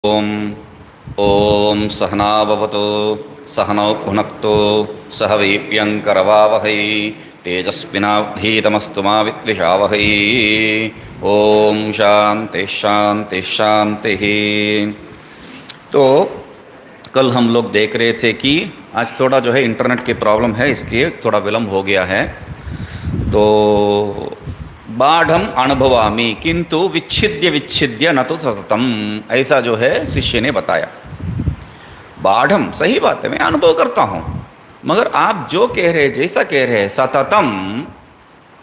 ओम ओम सहनाववतु सहनौ भुनक्तु सह वीर्यङ्करवावहै तेजस्विनावधीतमस्तु मा विद्विषावहै। ओम शांति शांति शांति। तो कल हम लोग देख रहे थे कि आज थोड़ा जो है इंटरनेट की प्रॉब्लम है, इसलिए थोड़ा विलम्ब हो गया है। तो बाढ़म अनुभवामि किंतु विच्छिद्य विच्छिद्य न तो सततम, ऐसा जो है शिष्य ने बताया। बाढ़म सही बात है, मैं अनुभव करता हूँ, मगर आप जो कह रहे जैसा कह रहे हैं सततम,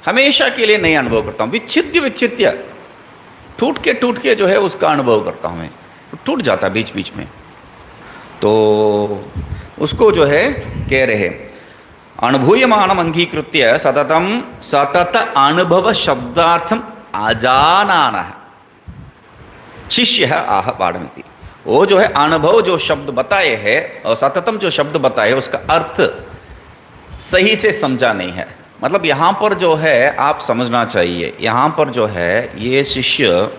हमेशा के लिए नहीं अनुभव करता हूँ। विच्छिद्य विच्छिद्य टूट के जो है उसका अनुभव करता हूँ मैं, टूट जाता बीच बीच में। तो उसको जो है कह रहे अनुभूयमानम अंगीकृत्य सततम सतत अनुभव शब्दार्थम अजानानः शिष्य आह बाढ़मिति। वो जो है अनुभव जो शब्द बताए हैं और सततम जो शब्द बताए उसका अर्थ सही से समझा नहीं है। मतलब यहाँ पर जो है आप समझना चाहिए, यहाँ पर जो है ये शिष्य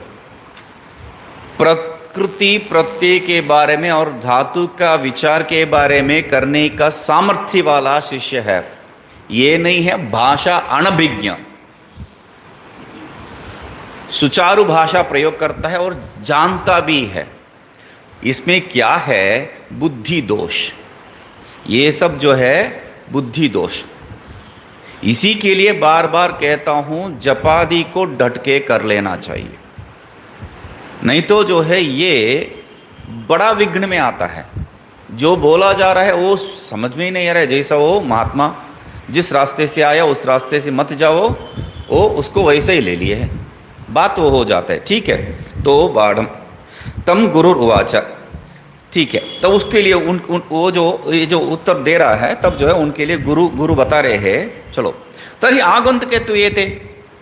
प्रकृति प्रत्यय के बारे में और धातु का विचार के बारे में करने का सामर्थ्य वाला शिष्य है। ये नहीं है भाषा अनभिज्ञ, सुचारू भाषा प्रयोग करता है और जानता भी है। इसमें क्या है? बुद्धि दोष। ये सब जो है बुद्धि दोष। इसी के लिए बार बार कहता हूं जपादि को डट के कर लेना चाहिए, नहीं तो जो है ये बड़ा विघ्न में आता है। जो बोला जा रहा है वो समझ में ही नहीं आ रहा है। जैसा वो महात्मा जिस रास्ते से आया उस रास्ते से मत जाओ, वो उसको वैसे ही ले लिए है, बात वो हो जाता है। ठीक है, तो बाढ़ तम गुरु उवाच, ठीक है। तो उसके लिए वो जो ये जो उत्तर दे रहा है तब जो है उनके लिए गुरु बता रहे हैं, चलो तरी आगंतुके तु एते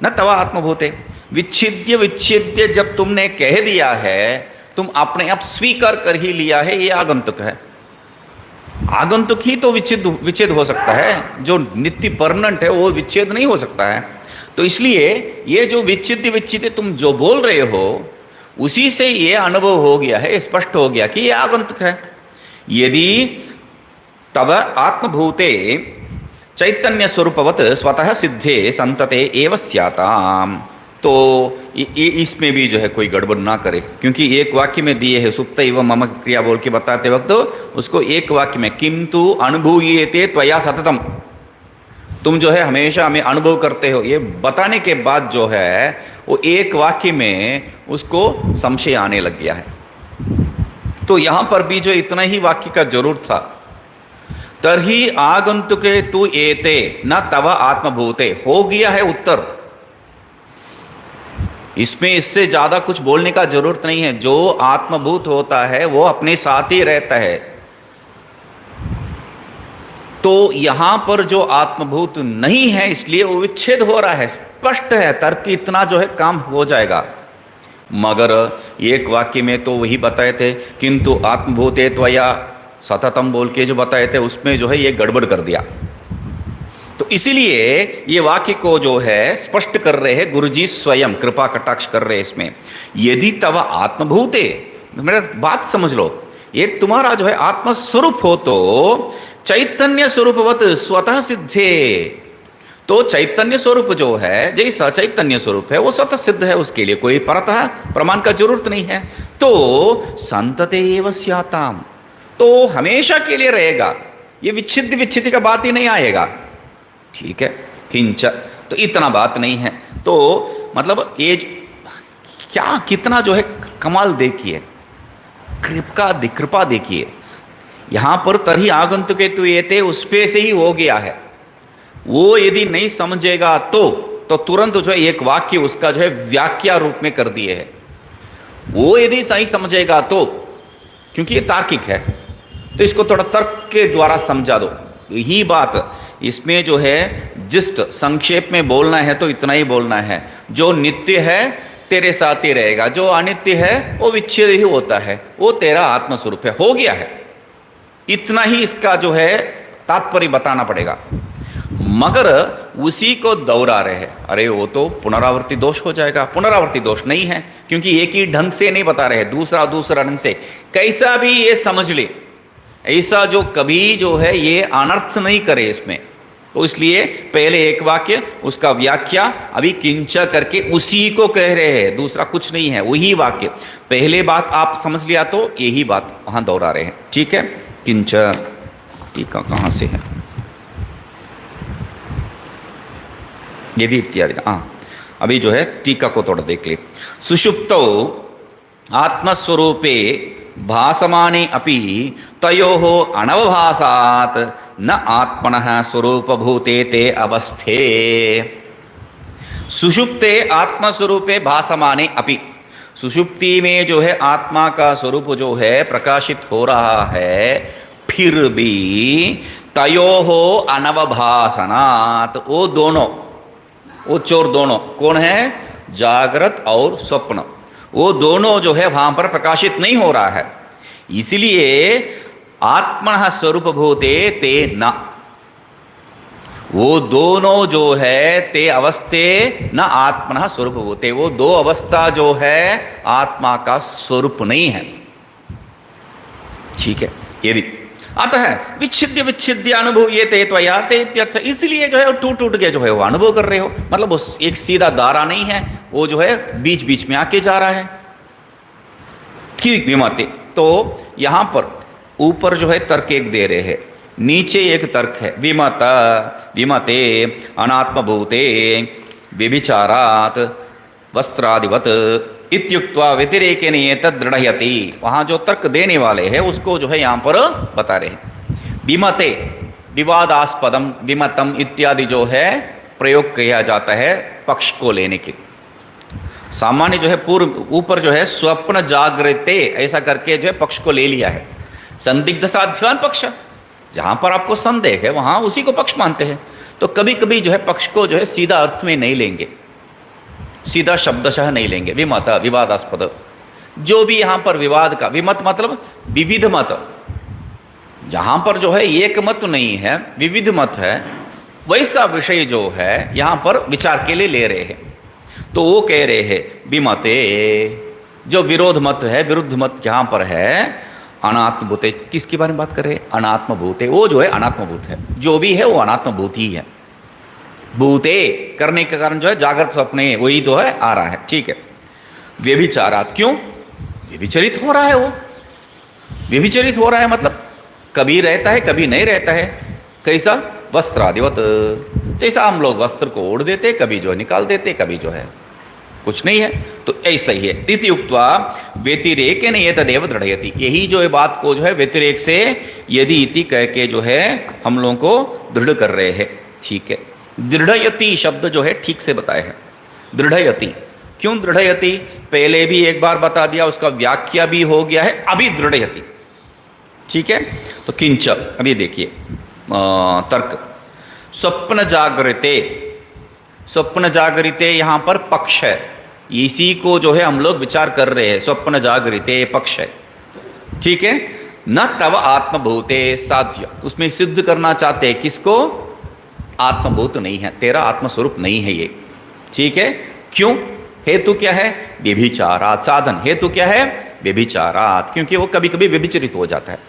न तवा आत्मभूते। विच्छिद्य विच्छिद्य जब तुमने कह दिया है, तुम अपने आप स्वीकार कर ही लिया है, ये आगंतुक है। आगंतुक ही तो विच्छेद हो सकता है, जो नित्य परमानेंट है वो विच्छेद नहीं हो सकता है। तो इसलिए ये जो विच्छिद्य विच्छिद्य तुम जो बोल रहे हो उसी से ये अनुभव हो गया है, स्पष्ट हो गया कि ये आगंतुक है। यदि तब आत्मभूते चैतन्य स्वरूपवत स्वतः सिद्धे संतते एव स्याताम। तो इसमें भी जो है कोई गड़बड़ ना करे, क्योंकि एक वाक्य में दिए है सुप्त एवं मम क्रिया बोल के बताते वक्त उसको एक वाक्य में किंतु अनुभूयेते त्वया सततम, तुम जो है हमेशा हमें अनुभव करते हो, ये बताने के बाद जो है वो एक वाक्य में उसको संशय आने लग गया है। तो यहां पर भी जो इतना ही वाक्य का जरूर था। तरही आगंतुके तु एते न तव आत्मभूते, हो गया है उत्तर। इसमें इससे ज्यादा कुछ बोलने का जरूरत नहीं है। जो आत्मभूत होता है वो अपने साथ ही रहता है। तो यहां पर जो आत्मभूत नहीं है इसलिए वो विच्छेद हो रहा है, स्पष्ट है। तर्क इतना जो है काम हो जाएगा। मगर एक वाक्य में तो वही बताए थे किंतु आत्मभूते त्वया सततम बोल के जो बताए थे उसमें जो है ये गड़बड़ कर दिया। तो इसीलिए ये वाक्य को जो है स्पष्ट कर रहे हैं गुरुजी स्वयं, कृपा कटाक्ष कर रहे हैं इसमें। यदि तव आत्मभूते, मेरा बात समझ लो, ये तुम्हारा जो है आत्मस्वरूप हो तो चैतन्य स्वरूपवत स्वतः सिद्धे। तो चैतन्य स्वरूप जो है जैसा चैतन्य स्वरूप है वो स्वतः सिद्ध है, उसके लिए कोई परतः प्रमाण का जरूरत नहीं है। तो संतते एव स्याताम, तो हमेशा के लिए रहेगा, ये विच्छिद्य विच्छिद्य का बात ही नहीं आएगा। ठीक है, किंच, तो इतना बात नहीं है। तो मतलब ये क्या कितना जो है कमाल देखिए, कृपा देखिए। यहां पर तरही आगंतुके तु एते उस पे से ही हो गया है। वो यदि नहीं समझेगा तो तुरंत जो है एक वाक्य उसका जो है व्याख्या रूप में कर दिए है। वो यदि सही समझेगा तो, क्योंकि ये तार्किक है, तो इसको थोड़ा तर्क के द्वारा समझा दो। यही बात इसमें जो है जिस्ट संक्षेप में बोलना है तो इतना ही बोलना है। जो नित्य है तेरे साथ ही रहेगा, जो अनित्य है वो विच्छेद ही होता है, वो तेरा आत्मस्वरूप है, हो गया है। इतना ही इसका जो है तात्पर्य बताना पड़ेगा। मगर उसी को दोहरा रहे हैं। अरे वो तो पुनरावर्ती दोष हो जाएगा। पुनरावर्ती दोष नहीं है, क्योंकि एक ही ढंग से नहीं बता रहे, दूसरा दूसरा ढंग से। कैसा भी ये समझ ले, ऐसा जो कभी जो है ये अनर्थ नहीं करे इसमें। तो इसलिए पहले एक वाक्य, उसका व्याख्या, अभी किंच करके उसी को कह रहे हैं, दूसरा कुछ नहीं है, वही वाक्य। पहले बात आप समझ लिया तो यही बात वहां दोहरा रहे हैं। ठीक है, किंच टीका कहां से है, यदि इत्यादि। हाँ, अभी जो है टीका को थोड़ा देख ले। सुषुप्तौ आत्मस्वरूपे भासमाने अपि तयोः अनवभासात् न आत्मनः स्वरूपभूते ते अवस्थे। सुषुप्ते आत्मस्वरूपे भासमाने अपि, सुषुप्ति में जो है आत्मा का स्वरूप जो है प्रकाशित हो रहा है, फिर भी तयोः अनवभासनात्, वो दोनों, वो चोर दोनों कौन है, जागृत और स्वप्न, वो दोनों जो है वहां पर प्रकाशित नहीं हो रहा है। इसलिए आत्मनः स्वरूप भूते ते न, वो दोनों जो है ते अवस्थे न आत्मनः स्वरूप भूते, वो दो अवस्था जो है आत्मा का स्वरूप नहीं है। ठीक है, यदि अतः विच्छिद्य विच्छिद्य अनुभूयते त्वया ते इत्यर्थ, इसलिए जो है टूट टूट के जो है वो अनुभव कर रहे हो, मतलब वो एक सीधा धारा नहीं है, वो जो है बीच बीच में आके जा रहा है। ठीक विमते, तो यहां पर ऊपर जो है तर्क एक दे रहे हैं, नीचे एक तर्क है। विमत विमते अनात्मभूते व्यभिचारात् वस्त्रादिवत इत्युक्त्वा व्यतिरेकेन एतद् दृढ़यति, वहां जो तर्क देने वाले हैं उसको जो है यहां पर बता रहे हैं। विमते, विवादास्पदम, विमतम इत्यादि जो है प्रयोग किया जाता है पक्ष को लेने के। सामान्य जो है पूर्व ऊपर जो है स्वप्न जागृते ऐसा करके जो है पक्ष को ले लिया है। संदिग्ध साध्यवान पक्ष, जहां पर आपको संदेह है वहां उसी को पक्ष मानते हैं। तो कभी कभी जो है पक्ष को जो है सीधा अर्थ में नहीं लेंगे, सीधा शब्दशः नहीं लेंगे। विमत विवादास्पद, जो भी यहां पर विवाद का, विमत मतलब विविध मत, जहां पर जो है एक मत नहीं है, विविध मत है, वैसा विषय जो है यहां पर विचार के लिए ले रहे हैं। तो वो कह रहे हैं विमते, जो विरोध मत है, विरुद्ध मत जहां पर है, अनात्मभूते, किसके बारे में बात कर रहे हैं, अनात्मभूते, वो जो है अनात्मभूत है, जो भी है वो अनात्मभूत ही है। भूते करने के कारण जो है जागृत स्वप्ने वही तो है आ रहा है। ठीक है, व्यभिचारात, क्यों व्यभिचरित हो रहा है, वो व्यभिचरित हो रहा है मतलब कभी रहता है कभी नहीं रहता है। कैसा, वस्त्रादिवत, जैसा हम लोग वस्त्र को ओढ़ देते, कभी जो निकाल देते, कभी जो है कुछ नहीं है, तो ऐसा ही है। इति उक्त्वा व्यतिरेकेन एतदेव दृढ़यति, यही जो है बात को जो है व्यतिरेक से यदि इति कह के जो है हम लोगों को दृढ़ कर रहे हैं। ठीक है, दृढ़यति शब्द जो है ठीक से बताए हैं। दृढ़यति, क्यों दृढ़यति, पहले भी एक बार बता दिया, उसका व्याख्या भी हो गया है, अभी दृढ़यति। ठीक है, तो किंच, अभी देखिए तर्क, स्वप्न जागृते, स्वप्न जागृते यहां पर पक्ष है, इसी को जो है हम लोग विचार कर रहे हैं। स्वप्न जागृते पक्ष है। ठीक है, न तव आत्मभूते साध्य, उसमें सिद्ध करना चाहते हैं किसको, आत्मभूत नहीं है, तेरा आत्मस्वरूप नहीं है ये। ठीक है, क्यों, हेतु क्या है, व्यभिचारात, साधन हेतु क्या है, व्यभिचारात, क्योंकि वो कभी कभी व्यभिचरित हो जाता है,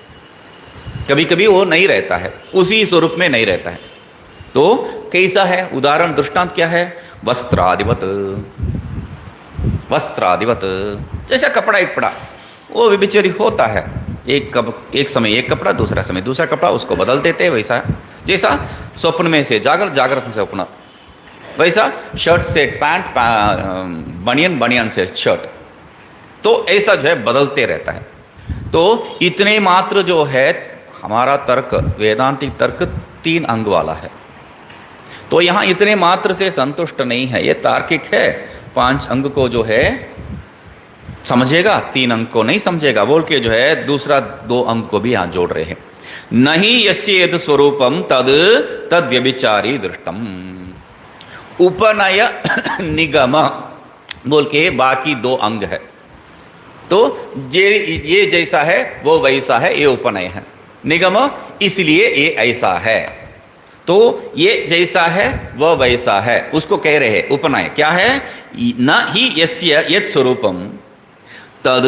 कभी कभी वो नहीं रहता है, उसी स्वरूप में नहीं रहता है। तो कैसा है, उदाहरण दृष्टांत क्या है, वस्त्रादिवत, वस्त्रादिवत, जैसा कपड़ा एक पड़ा, वो व्यभिचरित होता है, एक समय एक कपड़ा, दूसरा समय दूसरा कपड़ा, उसको बदल देते हैं। वैसा जैसा स्वप्न में से जागृत, जागृत से स्वप्न, वैसा शर्ट से पैंट, बनियन, बनियन से शर्ट, तो ऐसा जो है बदलते रहता है। तो इतने मात्र जो है हमारा तर्क, वेदांतिक तर्क 3 अंग वाला है, तो यहाँ इतने मात्र से संतुष्ट नहीं है, ये तार्किक है। 5 अंग को जो है समझेगा, 3 अंग को नहीं समझेगा बोल के जो है दूसरा 2 अंग को भी यहाँ जोड़ रहे हैं। नहीं यस्य यद स्वरूपम तद तद व्यभिचारी दृष्टम, उपनय निगम बोल के बाकी 2 अंग है। तो ये जैसा है वो वैसा है, ये उपनय है। निगम इसलिए ये ऐसा है, तो ये जैसा है वह वैसा है, उसको कह रहे हैं उपनय। क्या है? न ही यस्य यत् स्वरूपम तद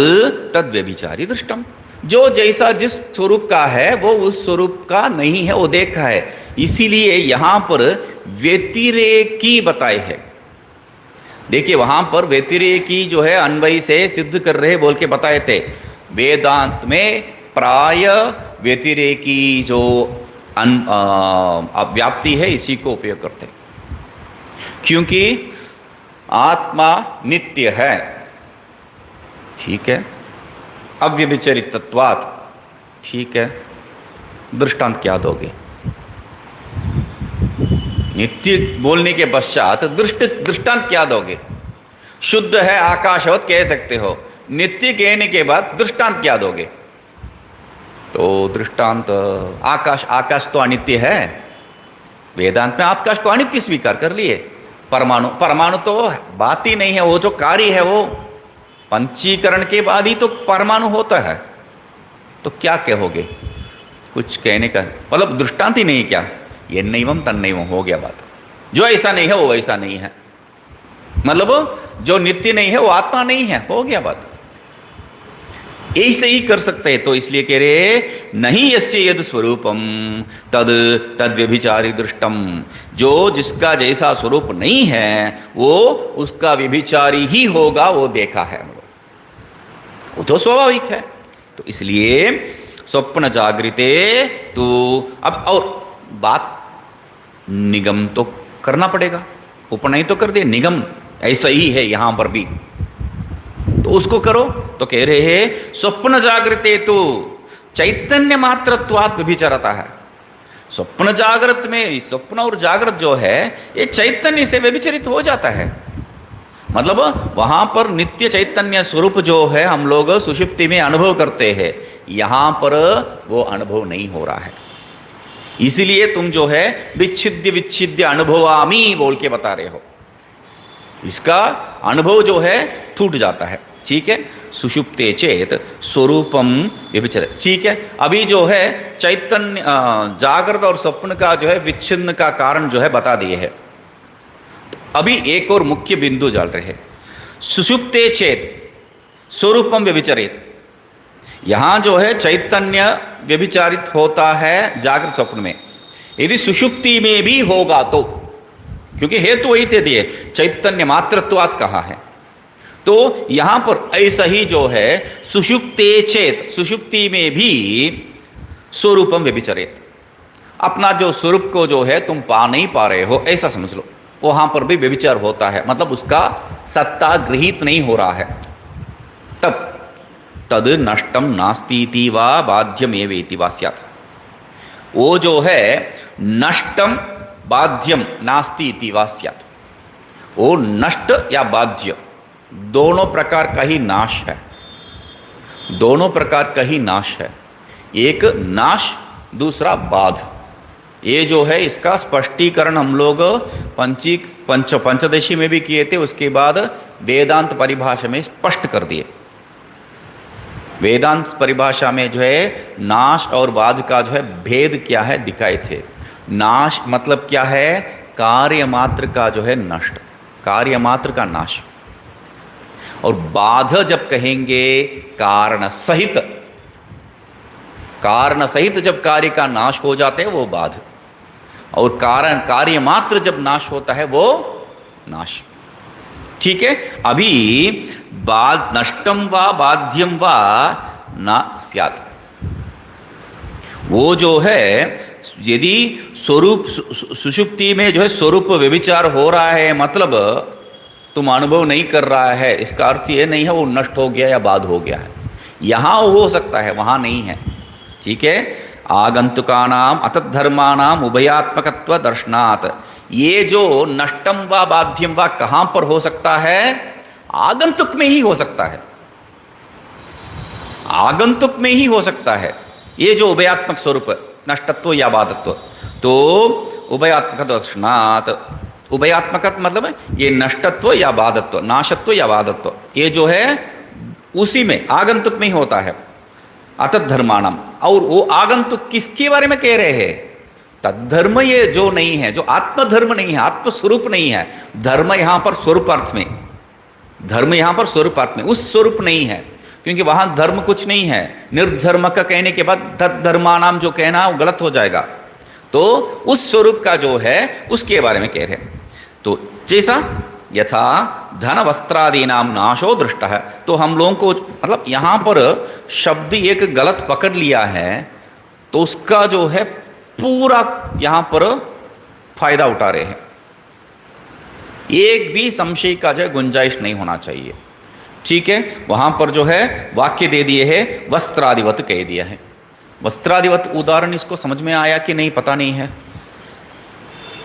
तद व्यभिचारी दृष्टम। जो जैसा जिस स्वरूप का है वो उस स्वरूप का नहीं है, वो देखा है। इसीलिए यहां पर व्यतिरेकी बताए है। देखिए वहां पर व्यतिरेकी जो है अन्वयी से सिद्ध कर रहे बोल के बताए थे। वेदांत में प्राय व्यतिरेकी जो व्याप्ति है इसी को उपयोग करते हैं, क्योंकि आत्मा नित्य है, ठीक है, अव्यभिचरितत्वात्, ठीक है। दृष्टांत क्या दोगे? नित्य बोलने के पश्चात दृष्टांत क्या दोगे? शुद्ध है आकाशवत कह सकते हो, नित्य कहने के बाद दृष्टांत क्या दोगे? तो दृष्टांत आकाश, आकाश तो अनित्य है। वेदांत में आकाश को अनित्य स्वीकार कर लिए। परमाणु, परमाणु तो बात ही नहीं है, वो जो कार्य है वो पंचीकरण के बाद ही तो परमाणु होता है। तो क्या कहोगे? कुछ कहने का मतलब दृष्टांत ही नहीं क्या? ये नैवम तन्नैवम हो गया बात। जो ऐसा नहीं है वो वैसा नहीं है, मतलब जो नित्य नहीं है वो आत्मा नहीं है, हो गया बात। ऐसे ही कर सकते हैं। तो इसलिए कह रहे नहीं यस्य यद स्वरूपम तद तद व्यभिचारी दृष्टम। जो जिसका जैसा स्वरूप नहीं है वो उसका व्यभिचारी ही होगा, वो देखा है, वो तो स्वाभाविक है। तो इसलिए स्वप्न जागृते तो अब और बात निगम तो करना पड़ेगा। उपनय तो कर दे, निगम ऐसा ही है यहां पर भी, तो उसको करो। तो कह रहे हैं स्वप्न जागृते तो चैतन्य मात्रत्वात् व्यभिचरता है। स्वप्न जागृत में, स्वप्न और जागृत जो है ये चैतन्य से व्यभिचरित हो जाता है। मतलब वहां पर नित्य चैतन्य स्वरूप जो है हम लोग सुषुप्ति में अनुभव करते हैं, यहां पर वो अनुभव नहीं हो रहा है। इसीलिए तुम जो है विच्छिद्य विच्छिद्य अनुभवामी बोल के बता रहे हो, इसका अनुभव जो है टूट जाता है, ठीक है। सुषुप्ते चेत स्वरूपम व्यभिचर, ठीक है। अभी जो है चैतन्य जागृत और स्वप्न का जो है विच्छिन्न का कारण जो है बता दिए है। अभी एक और मुख्य बिंदु डाल रहे हैं, सुषुप्ते चेत स्वरूपम व्यभिचरित। यहां जो है चैतन्य व्यभिचारित होता है जागृत स्वप्न में, यदि सुषुप्ति में भी होगा तो, क्योंकि हेतु वही थे दिए, चैतन्य मात्रत्वात् कहा है। तो यहां पर ऐसा ही जो है सुषुप्ते चेत, सुषुप्ति में भी स्वरूपम व्यभिचरित, अपना जो स्वरूप को जो है तुम पा नहीं पा रहे हो ऐसा समझ लो, वहां पर भी व्यभिचार होता है, मतलब उसका सत्ता गृहीत नहीं हो रहा है। तब तद नष्टम नास्तीति वा बाध्यम एवेति वा स्यात्। वो जो है नष्टम बाध्यम नास्तीति वा स्यात्, वो नष्ट या बाध्य दोनों प्रकार का ही नाश है, दोनों प्रकार का ही नाश है। एक नाश, दूसरा बाध। ये जो है इसका स्पष्टीकरण हम लोग पंचदशी में भी किए थे, उसके बाद वेदांत परिभाषा में स्पष्ट कर दिए। वेदांत परिभाषा में जो है नाश और बाध का जो है भेद क्या है दिखाए थे। नाश मतलब क्या है? कार्य मात्र का जो है नष्ट, कार्य मात्र का नाश। और बाध जब कहेंगे कारण सहित, कारण सहित जब कार्य का नाश हो जाते हैं वो बाध, और कारण कार्य मात्र जब नाश होता है वो नाश, ठीक है। अभी बाद नष्टम वा बाध्यम वा न स्यात्, वो जो है यदि स्वरूप सुषुप्ति में जो है स्वरूप व्यभिचार हो रहा है, मतलब तुम अनुभव नहीं कर रहा है, इसका अर्थ ये नहीं है वो नष्ट हो गया या बाध हो गया है। यहां हो सकता है, वहां नहीं है, ठीक है। आगंतुकानाम अतद्धर्मानाम उभयात्मकत्व दर्शनात्, ये जो नष्टम व बाध्यम व कहां पर हो सकता है? आगंतुक में ही हो सकता है, आगंतुक में ही हो सकता है। ये जो उभयात्मक स्वरूप नष्टत्व या बाधत्व, तो उभयात्मक दर्शनात्, उभयात्मक मतलब ये नष्टत्व या बाधत्व, नाशत्व या बाधत्व, ये जो है उसी में आगंतुक में ही होता है। अतद्धर्माणम, और वो आगंतुक किसके बारे में कह रहे हैं? तद्धर्म ये जो नहीं है, जो आत्मधर्म नहीं है, आत्मस्वरूप नहीं है। धर्म यहां पर स्वरूप अर्थ में, धर्म यहां पर स्वरूप अर्थ में, उस स्वरूप नहीं है, क्योंकि वहां धर्म कुछ नहीं है। निर्धर्म का कहने के बाद तद्धर्मानाम जो कहना वो गलत हो जाएगा। तो उस स्वरूप का जो है उसके बारे में कह रहे हैं। तो जैसा यथा धन वस्त्रादि नाम नाशो दृष्ट है, तो हम लोगों को मतलब यहां पर शब्द एक गलत पकड़ लिया है, तो उसका जो है पूरा यहां पर फायदा उठा रहे हैं। एक भी संशय का जो है गुंजाइश नहीं होना चाहिए। ठीक है, वहां पर जो है वाक्य दे दिए है, वस्त्रादिवत कह दिया है। वस्त्रादिवत उदाहरण इसको समझ में आया कि नहीं पता नहीं है।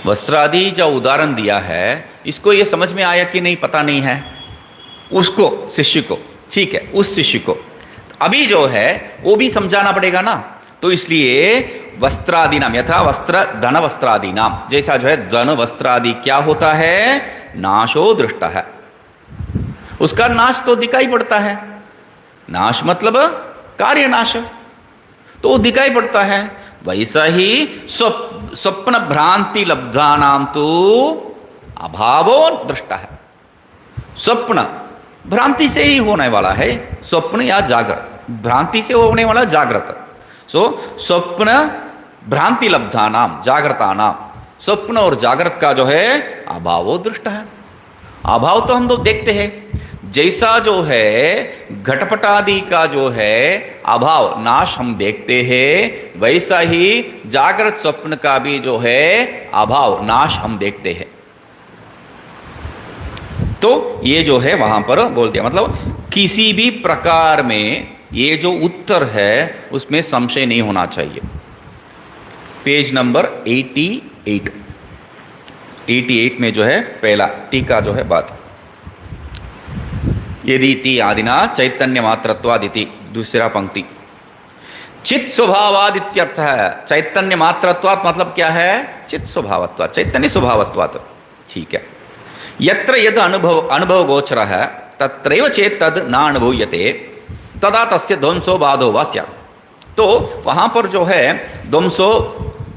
वस्त्रादि जो उदाहरण दिया है इसको ये समझ में आया कि नहीं पता नहीं है उसको, शिष्य को। ठीक है, उस शिष्य को अभी जो है वो भी समझाना पड़ेगा ना। तो इसलिए वस्त्रादि नाम, यथा वस्त्र धन वस्त्रादि नाम, जैसा जो है धन वस्त्रादि क्या होता है, नाशो दृष्ट है, उसका नाश तो दिखाई पड़ता है। नाश मतलब कार्य नाश, तो वो दिखाई पड़ता है। वैसा ही स्वप्न भ्रांति लब्धा नाम तो अभावो दृष्ट है। स्वप्न भ्रांति से ही होने वाला है, स्वप्न या जागृत, भ्रांति से होने वाला जागृत। सो स्वप्न भ्रांति लब्धा नाम जागृता नाम, स्वप्न और जागृत का जो है अभावो दृष्ट है। अभाव तो हम लोग देखते हैं, जैसा जो है घटपटादि का जो है अभाव नाश हम देखते हैं, वैसा ही जागृत स्वप्न का भी जो है अभाव नाश हम देखते हैं। तो ये जो है वहां पर बोल दिया, मतलब किसी भी प्रकार में ये जो उत्तर है उसमें संशय नहीं होना चाहिए। पेज नंबर 88 में जो है पहला टीका जो है बात, यदि इति आदिना चैतन्य मात्रत्वादिति, दूसरा पंक्ति, चित स्वभावादित्यर्थ है। चैतन्य मात्रत्वात् मतलब क्या है, चित स्वभावत्वात्, चैतन्य स्वभावत्वात्। ठीक है, यत्र यद अनुभव गोचर है तत्रैव चेत तद न अनुभूयते तदा तस्य ध्वंसो बाधो वा स्यात्। तो वहां पर जो है ध्वंसो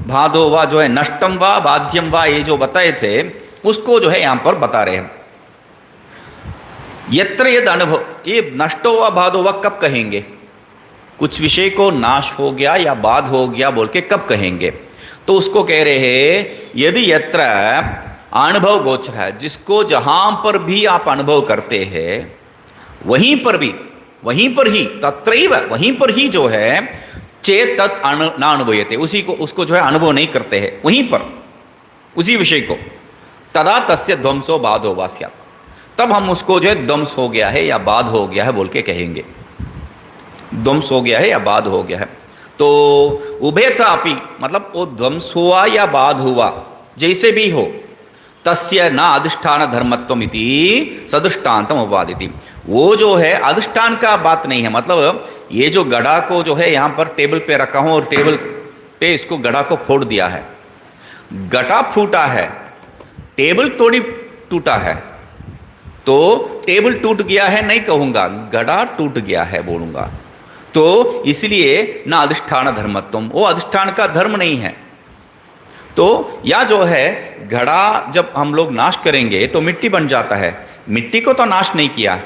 बाधो वा जो है नष्टम वा बाध्यम वा ये जो बताए थे उसको जो है यहां पर बता रहे हैं। यत्र यद अनुभव, ये नष्टो वा बाधो वा कब कहेंगे, कुछ विषय को नाश हो गया या बाध हो गया बोल के कब कहेंगे, तो उसको कह रहे हैं यदि यत्र अनुभव गोचर है, जिसको जहां पर भी आप अनुभव करते हैं वहीं पर ही तत्रैव, वहीं पर ही जो है चेत तत् न अनुभूयते, उसी को उसको जो है अनुभव नहीं करते हैं वहीं पर उसी विषय को, तदा तस्य ध्वंसो बाधो वा स्यात्, तब हम उसको जो है ध्वंस हो गया है या बाध हो गया है बोल के कहेंगे। ध्वंस हो गया है या बाध हो गया है, तो उभयथा अपि मतलब वो ध्वंस हुआ या बाध हुआ जैसे भी हो, तस्य न अधिष्ठान धर्मत्वम इति सदृष्टान्तम उपादिति। वो जो है अधिष्ठान का बात नहीं है, मतलब ये जो गड़ा को जो है यहाँ पर टेबल पे रखा हूँ और टेबल पे इसको गड़ा को फोड़ दिया है, गटा फूटा है, टेबल थोड़ी टूटा है, तो टेबल टूट गया है नहीं कहूँगा, गड़ा टूट गया है बोलूँगा। तो इसलिए न अधिष्ठान धर्मत्वम, वो अधिष्ठान का धर्म नहीं है। तो या जो है घड़ा जब हम लोग नाश करेंगे तो मिट्टी बन जाता है, मिट्टी को तो नाश नहीं किया।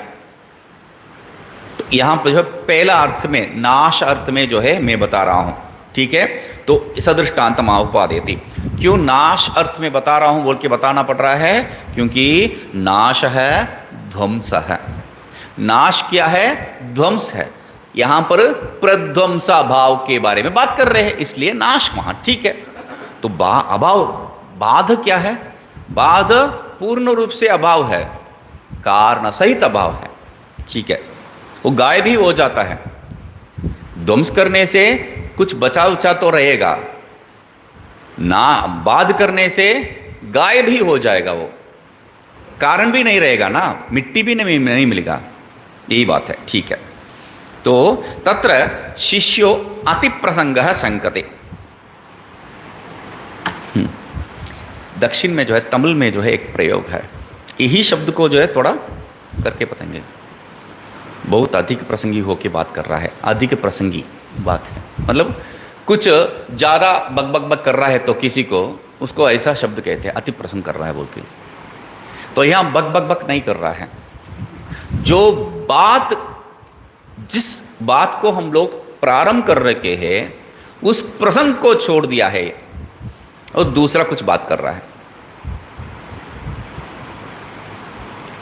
तो यहाँ पर जो है पहला अर्थ में, नाश अर्थ में जो है मैं बता रहा हूँ। ठीक है, तो सदृष्टान्त उपादेति, क्यों नाश अर्थ में बता रहा हूँ बोल के बताना पड़ रहा है, क्योंकि नाश है ध्वंस है। नाश क्या है, ध्वंस है। यहाँ पर प्रध्वंसा भाव के बारे में बात कर रहे हैं, इसलिए नाश वहाँ। ठीक है, तो अभाव, बाध क्या है, बाध पूर्ण रूप से अभाव है, कारण सहित अभाव है। ठीक है, वो गायब ही हो जाता है। ध्वंस करने से कुछ बचा उचा तो रहेगा ना, बाध करने से गायब ही हो जाएगा, वो कारण भी नहीं रहेगा ना, मिट्टी भी नहीं मिलेगा, यही बात है। ठीक है, तो तत्र शिष्यो अति प्रसंग संकते। दक्षिण में जो है तमिल में जो है एक प्रयोग है, यही शब्द को जो है थोड़ा करके बताएंगे। बहुत अधिक प्रसंगी होके बात कर रहा है, अधिक प्रसंगी बात है, मतलब कुछ ज़्यादा बक बक बक कर रहा है तो किसी को, उसको ऐसा शब्द कहते हैं अति प्रसंग कर रहा है बोल के। तो यहाँ बक बक बक नहीं कर रहा है। जो बात, जिस बात को हम लोग प्रारंभ कर रखे हैं उस प्रसंग को छोड़ दिया है और दूसरा कुछ बात कर रहा है।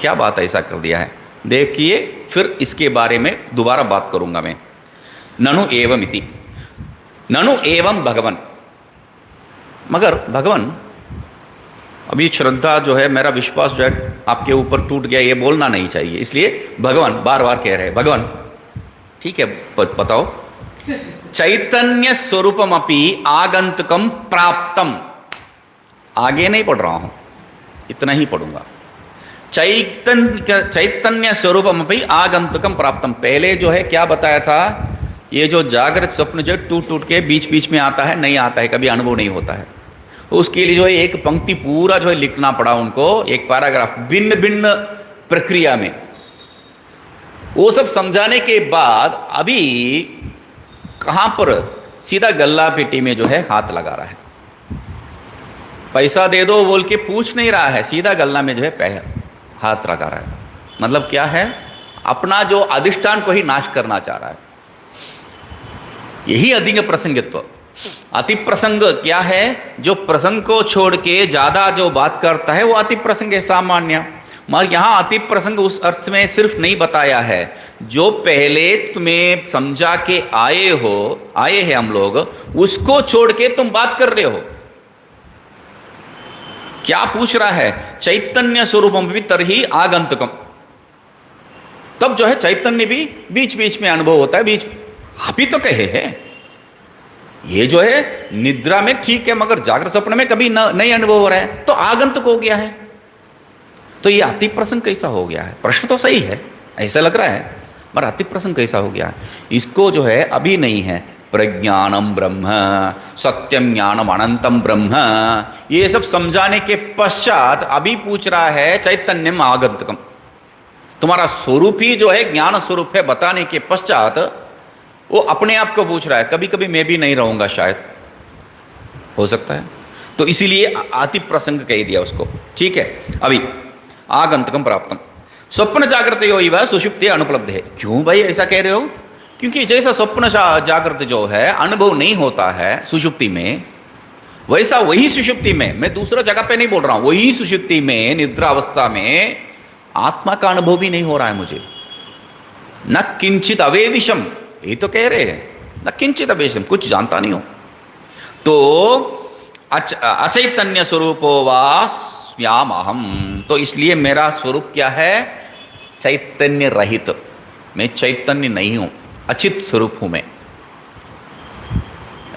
क्या बात ऐसा कर दिया है देखिए, फिर इसके बारे में दोबारा बात करूंगा मैं। ननु एवं इति, ननु एवं भगवन, मगर भगवान, अभी श्रद्धा जो है, मेरा विश्वास जो है आपके ऊपर टूट गया, ये बोलना नहीं चाहिए, इसलिए भगवान बार बार कह रहे हैं भगवान। ठीक है, बताओ। चैतन्य स्वरूपमपि आगंतुकम प्राप्तम, आगे नहीं पढ़ रहा हूं, इतना ही पढ़ूंगा। चैतन्य स्वरूपमपि आगंतुकम प्राप्तम, पहले जो है क्या बताया था, ये जो जागृत स्वप्न जो टूट टूट के बीच बीच में आता है, नहीं आता है, कभी अनुभव नहीं होता है। उसके लिए जो है एक पंक्ति पूरा जो है लिखना पड़ा उनको, एक पैराग्राफ भिन्न भिन्न प्रक्रिया में। वो सब समझाने के बाद अभी कहां पर सीधा गल्ला पेटी में जो है हाथ लगा रहा है। पैसा दे दो बोल के पूछ नहीं रहा है, सीधा गल्ला में जो है हाथ लगा रहा है। मतलब क्या है, अपना जो अधिष्ठान को ही नाश करना चाह रहा है। यही अधिक प्रसंगित्व। अति प्रसंग क्या है, जो प्रसंग को छोड़ के ज्यादा जो बात करता है वो अति प्रसंग है, सामान्य। मगर यहां अति प्रसंग उस अर्थ में सिर्फ नहीं बताया है, जो पहले तुम्हें समझा के आए हैं हम लोग, उसको छोड़ के तुम बात कर रहे हो। क्या पूछ रहा है, चैतन्य स्वरूपम भी तरही आगंतुकम, तब जो है चैतन्य भी बीच बीच में अनुभव होता है। बीच आप ही तो कहे हैं, ये जो है निद्रा में ठीक है, मगर जागृत स्वप्न में कभी नहीं अनुभव हो रहा है, तो आगंतुक हो गया है। तो ये अति प्रसंग कैसा हो गया है? प्रश्न तो सही है, ऐसा लग रहा है, पर अति प्रसंग कैसा हो गया है? इसको जो है अभी नहीं है, प्रज्ञानम ब्रह्म, सत्यम ज्ञानम अनंतम ब्रह्म, ये सब समझाने के पश्चात अभी पूछ रहा है चैतन्यम आगंतुकम। तुम्हारा स्वरूप ही जो है ज्ञान स्वरूप है, बताने के पश्चात वो अपने आप को पूछ रहा है, कभी कभी मैं भी नहीं रहूंगा, शायद हो सकता है। तो इसीलिए अति प्रसंग कह दिया उसको। ठीक है, अभी आगंतुकम प्राप्तम स्वप्न जागृत यो इव सुषुप्ति अनुपलब्ध है। क्यों भाई ऐसा कह रहे हो? क्योंकि जैसा स्वप्न जागृत जो है अनुभव नहीं होता है सुषुप्ति में, वैसा वही सुषुप्ति में, मैं दूसरा जगह पे नहीं बोल रहा हूं, वही सुषुप्ति में निद्रा अवस्था में आत्मा का अनुभव भी नहीं हो रहा है मुझे। न किंचित अवेदिशम, ये तो कह रहे हैं, न किंचित अवेदिशम, कुछ जानता नहीं हो। तो अचैतन्य स्वरूपो वा स्यामहम, तो इसलिए मेरा स्वरूप क्या है? चैतन्य रहित, मैं चैतन्य नहीं हूं, अचित स्वरूप हूं मैं।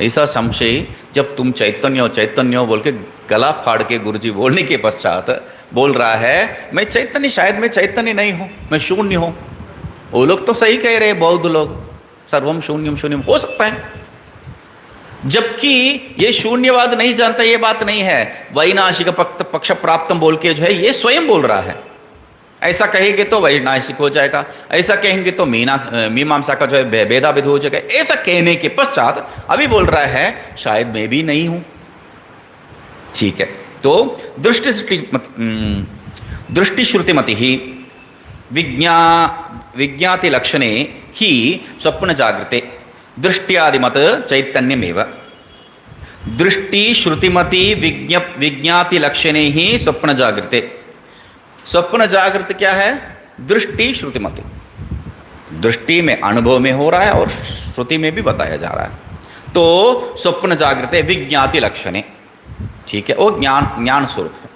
ऐसा संशय, जब तुम चैतन्य हो बोल के गला फाड़ के गुरुजी बोलने के पश्चात बोल रहा है मैं चैतन्य, शायद मैं चैतन्य नहीं हूं, मैं शून्य हूं। वो लोग तो सही कह रहे हैं, बौद्ध लोग, सर्वम शून्यम शून्यम, हो सकता है। जबकि ये शून्यवाद नहीं जानता, ये बात नहीं है। वैनाशिक पक्ष प्राप्तम बोल के जो है ये स्वयं बोल रहा है। ऐसा कहेंगे तो वैनाशिक हो जाएगा, ऐसा कहेंगे तो मीमांसा का जो है भेदाभेद हो जाएगा। ऐसा कहने के पश्चात अभी बोल रहा है शायद मैं भी नहीं हूं। ठीक है, तो दृष्टि श्रुतिमति ही विज्ञाति लक्षणे ही स्वप्न जागृते दृष्टियादिमत चैतन्यमेव। दृष्टि श्रुतिमति विज्ञाति लक्षणे ही स्वप्न जागृते। स्वप्न जागृत क्या है? दृष्टि श्रुतिमति, दृष्टि में अनुभव में हो रहा है और श्रुति में भी बताया जा रहा है। तो स्वप्न जागृते विज्ञाति लक्षणे, ठीक है, वो ज्ञान स्वरूप है।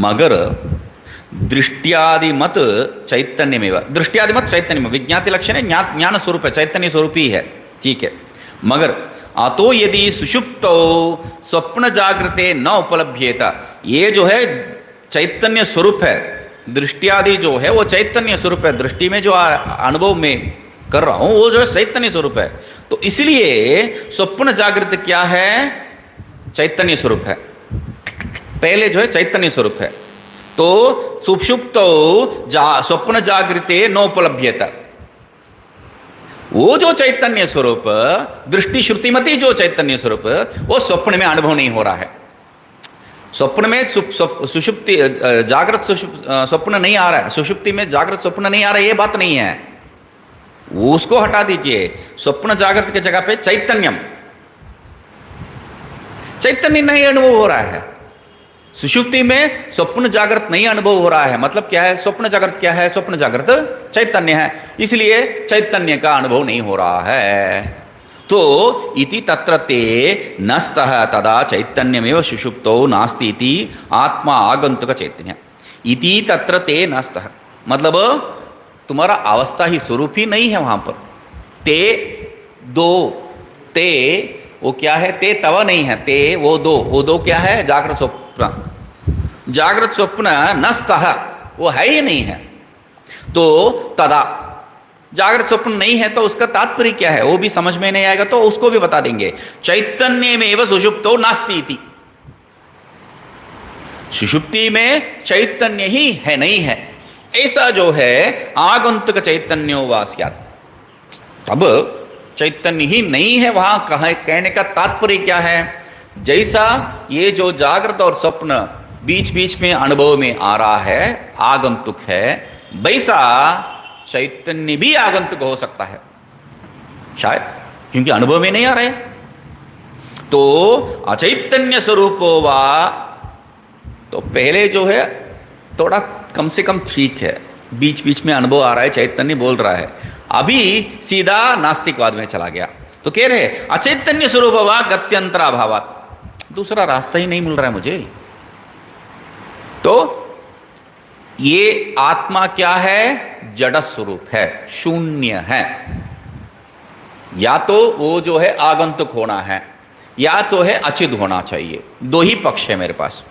मगर दृष्टियादिमत चैतन्यमेव, दृष्टियादिमत चैतन्य, विज्ञाति लक्षण है, ज्ञान स्वरूप है, चैतन्य स्वरूप ही है। ठीक है, मगर अतो यदि सुषुप्तो स्वप्न जागृते न उपलभ्येत, ये जो है चैतन्य स्वरूप है, दृष्टियादि जो है वो चैतन्य स्वरूप है, दृष्टि में जो अनुभव में कर रहा हूं वो जो है चैतन्य स्वरूप है। तो इसलिए स्वप्न जागृत क्या है? चैतन्य स्वरूप है, पहले जो है चैतन्य स्वरूप है। तो सुषुप्तो स्वप्न जागृते नोपलभ्येत, वो जो चैतन्य स्वरूप, दृष्टि श्रुतिमती जो चैतन्य स्वरूप, वो स्वप्न में अनुभव नहीं हो रहा है। स्वप्न में सुषुप्ति जागृत स्वप्न नहीं आ रहा है, सुषुप्ति में जागृत स्वप्न नहीं आ रहा है, ये बात नहीं है। उसको हटा दीजिए। स्वप्न जागृत की जगह पे चैतन्य नहीं अनुभव हो रहा है। सुषुप्ति में स्वप्न जागृत नहीं अनुभव हो रहा है। मतलब क्या है? स्वप्न जागृत क्या है? स्वप्न जागृत चैतन्य है, इसलिए चैतन्य का अनुभव नहीं हो रहा है। तो इति तत्र ते नस्तः तदा चैतन्यमेव सुषुप्तो नास्ति इति आत्मा आगंतुक चैतन्य। इति तत्र ते नस्तः मतलब तुम्हारा अवस्था ही स्वरूप ही नहीं है वहां पर। ते दो, ते वो क्या है? ते तव नहीं है, ते वो दो क्या है? जागृत स्वप्न। जागृत स्वप्न नस्तः वो है ही नहीं है। तो तदा जागृत स्वप्न नहीं है तो उसका तात्पर्य क्या है वो भी समझ में नहीं आएगा, तो उसको भी बता देंगे। चैतन्य में एवं सुषुप्तो नास्ति इति। सुषुप्ति में चैतन्य ही है, नहीं है, ऐसा जो है आगंतुक चैतन्यो वा स्यात्। तब चैतन्य ही नहीं है वहां कहने का तात्पर्य क्या है? जैसा ये जो जागृत और स्वप्न बीच बीच में अनुभव में आ रहा है, आगंतुक है, वैसा चैतन्य भी आगंतुक हो सकता है शायद, क्योंकि अनुभव में नहीं आ रहे। तो अचैतन्य स्वरूपो वा, तो पहले जो है थोड़ा कम से कम ठीक है, बीच बीच में अनुभव आ रहा है, चैतन्य बोल रहा है। अभी सीधा नास्तिकवाद में चला गया। तो कह रहे अचैतन्य स्वरूप वा गत्यंतराभावात्, दूसरा रास्ता ही नहीं मिल रहा है मुझे। तो ये आत्मा क्या है? जड़ स्वरूप है, शून्य है। या तो वो जो है आगंतुक होना है, या तो है अचिद होना चाहिए। दो ही पक्ष है मेरे पास।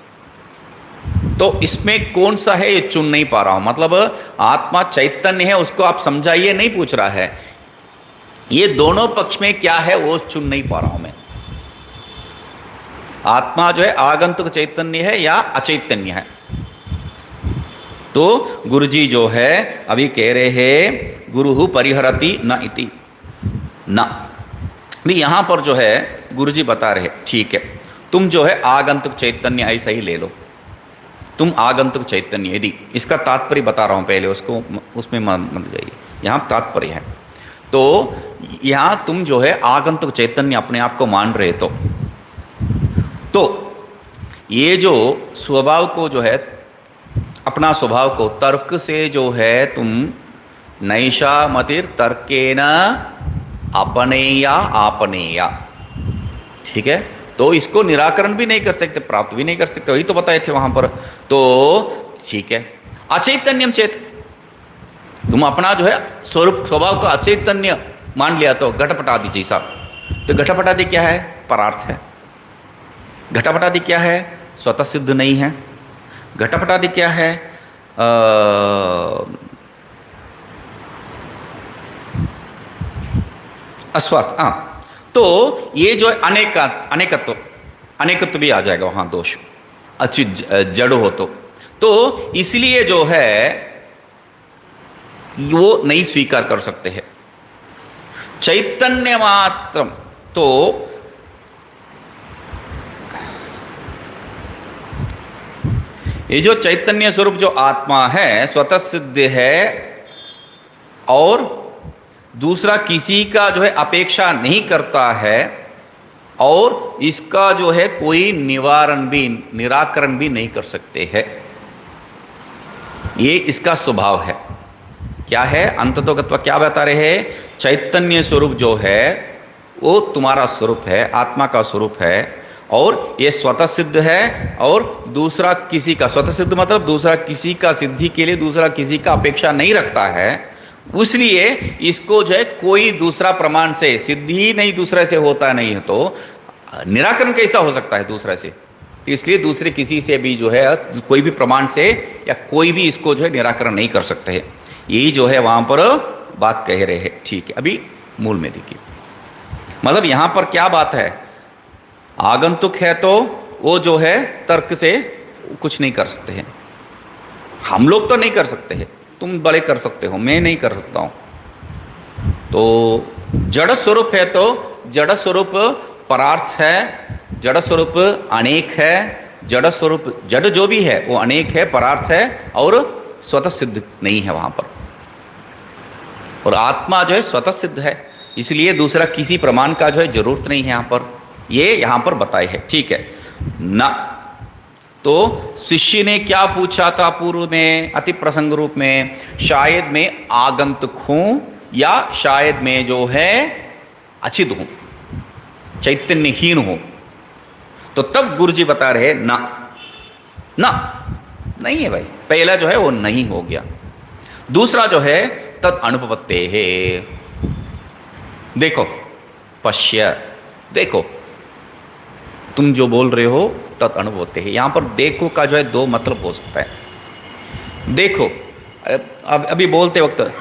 तो इसमें कौन सा है ये चुन नहीं पा रहा हूं। मतलब आत्मा चैतन्य है, उसको आप समझाइए, नहीं पूछ रहा है। ये दोनों पक्ष में क्या है वो चुन नहीं पा रहा हूं मैं। आत्मा जो है आगंतुक चैतन्य है या अचैतन्य है। तो गुरुजी जो है अभी कह रहे हैं गुरुहु परिहरति न इति न। भी यहां पर जो है गुरुजी बता रहे ठीक है, तुम जो है आगंतुक चैतन्य ऐसा ही ले लो, तुम आगंतुक चैतन्य। यदि इसका तात्पर्य बता रहा हूं पहले, उसको उसमें मत जाइए, यहां तात्पर्य है। तो यहां तुम जो है आगंतुक चैतन्य अपने आप को मान रहे, तो ये जो स्वभाव को जो है, अपना स्वभाव को तर्क से जो है तुम नैषा मतिर तर्केन अपनेया आपनेया, ठीक है, तो इसको निराकरण भी नहीं कर सकते, प्राप्त भी नहीं कर सकते, वही तो बताए थे वहां पर। तो ठीक है, अचैतन्यम चेत, तुम अपना जो है स्वरूप स्वभाव का अचैतन्य मान लिया तो घटपटादि जैसा। तो घटपटादि क्या है? परार्थ है। घटपटादि क्या है? स्वतः सिद्ध नहीं है। घटपटादि क्या है? अस्वार्थ। हाँ, तो ये जो अनेकत्व भी आ जाएगा वहां, दोष अचित जड़ हो तो इसलिए जो है वो नहीं स्वीकार कर सकते हैं। चैतन्य मात्र, तो ये जो चैतन्य स्वरूप जो आत्मा है स्वतः सिद्ध है, और दूसरा किसी का जो है अपेक्षा नहीं करता है, और इसका जो है कोई निराकरण भी नहीं कर सकते हैं। ये इसका स्वभाव है। क्या है? अंततोगत्वा क्या बता रहे हैं? चैतन्य स्वरूप जो है वो तुम्हारा स्वरूप है, आत्मा का स्वरूप है, और ये स्वतः सिद्ध है, और दूसरा किसी का, स्वतः सिद्ध मतलब दूसरा किसी का सिद्धि के लिए दूसरा किसी का अपेक्षा नहीं रखता है, इसलिए इसको जो है कोई दूसरा प्रमाण से सिद्धि ही नहीं दूसरे से होता नहीं है, तो निराकरण कैसा हो सकता है दूसरे से? तो इसलिए दूसरे किसी से भी जो है कोई भी प्रमाण से या कोई भी इसको जो है निराकरण नहीं कर सकते हैं। यही जो है वहां पर बात कह रहे हैं। ठीक है, अभी मूल में देखिए, मतलब यहां पर क्या बात है? आगंतुक है तो वो जो है तर्क से कुछ नहीं कर सकते हैं। हम लोग तो नहीं कर सकते हैं, तुम बड़े कर सकते हो, मैं नहीं कर सकता हूं। तो जड़ स्वरूप है तो जड़ स्वरूप परार्थ है, जड़ स्वरूप अनेक है, जड़ स्वरूप जड़ जो भी है वो अनेक है, परार्थ है और स्वतः सिद्ध नहीं है वहां पर। और आत्मा जो है स्वतः सिद्ध है, इसलिए दूसरा किसी प्रमाण का जो है जरूरत नहीं है यहां पर, ये यहां पर बताए है। ठीक है ना। तो शिष्य ने क्या पूछा था पूर्व में अति प्रसंग रूप में, शायद मैं आगंतुक हूं या शायद मैं जो है अचित हूं, चैतन्यहीन हूं। तो तब गुरुजी बता रहे ना ना नहीं है भाई, पहला जो है वो नहीं हो गया। दूसरा जो है तत् अनुपपत्ते है, देखो पश्य, देखो तुम जो बोल रहे हो तत् अनुपपत्ते है। यहां पर देखो का जो है दो मतलब हो सकता है। देखो अब अभी बोलते वक्त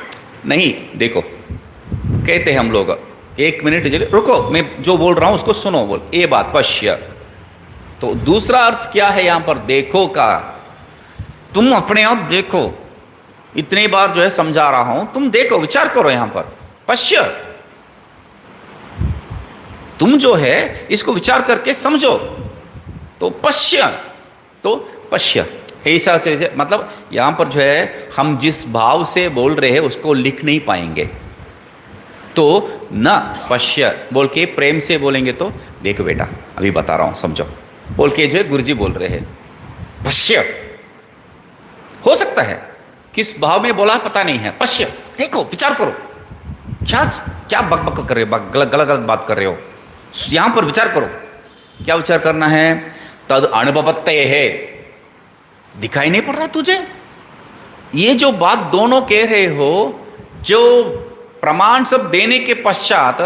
नहीं, देखो कहते हैं हम लोग, एक मिनट रुको, मैं जो बोल रहा हूं उसको सुनो, बोल ये बात पश्य। तो दूसरा अर्थ क्या है यहां पर देखो का, तुम अपने आप देखो, इतनी बार जो है समझा रहा हूं, तुम देखो, विचार करो यहां पर पश्य, तुम जो है इसको विचार करके समझो। तो पश्य, तो पश्य ऐसा मतलब यहां पर जो है हम जिस भाव से बोल रहे हैं उसको लिख नहीं पाएंगे। तो न पश्य बोल के प्रेम से बोलेंगे तो देखो बेटा अभी बता रहा हूं समझो बोल के जो है गुरुजी बोल रहे हैं पश्य। हो सकता है किस भाव में बोला पता नहीं है, पश्य देखो विचार करो, क्या क्या बक कर रहे हो, गलत गलत बात कर रहे हो, यहां पर विचार करो। क्या विचार करना है, तद अनुभवत्ते है, दिखाई नहीं पड़ रहा तुझे? ये जो बात दोनों कह रहे हो, जो प्रमाण सब देने के पश्चात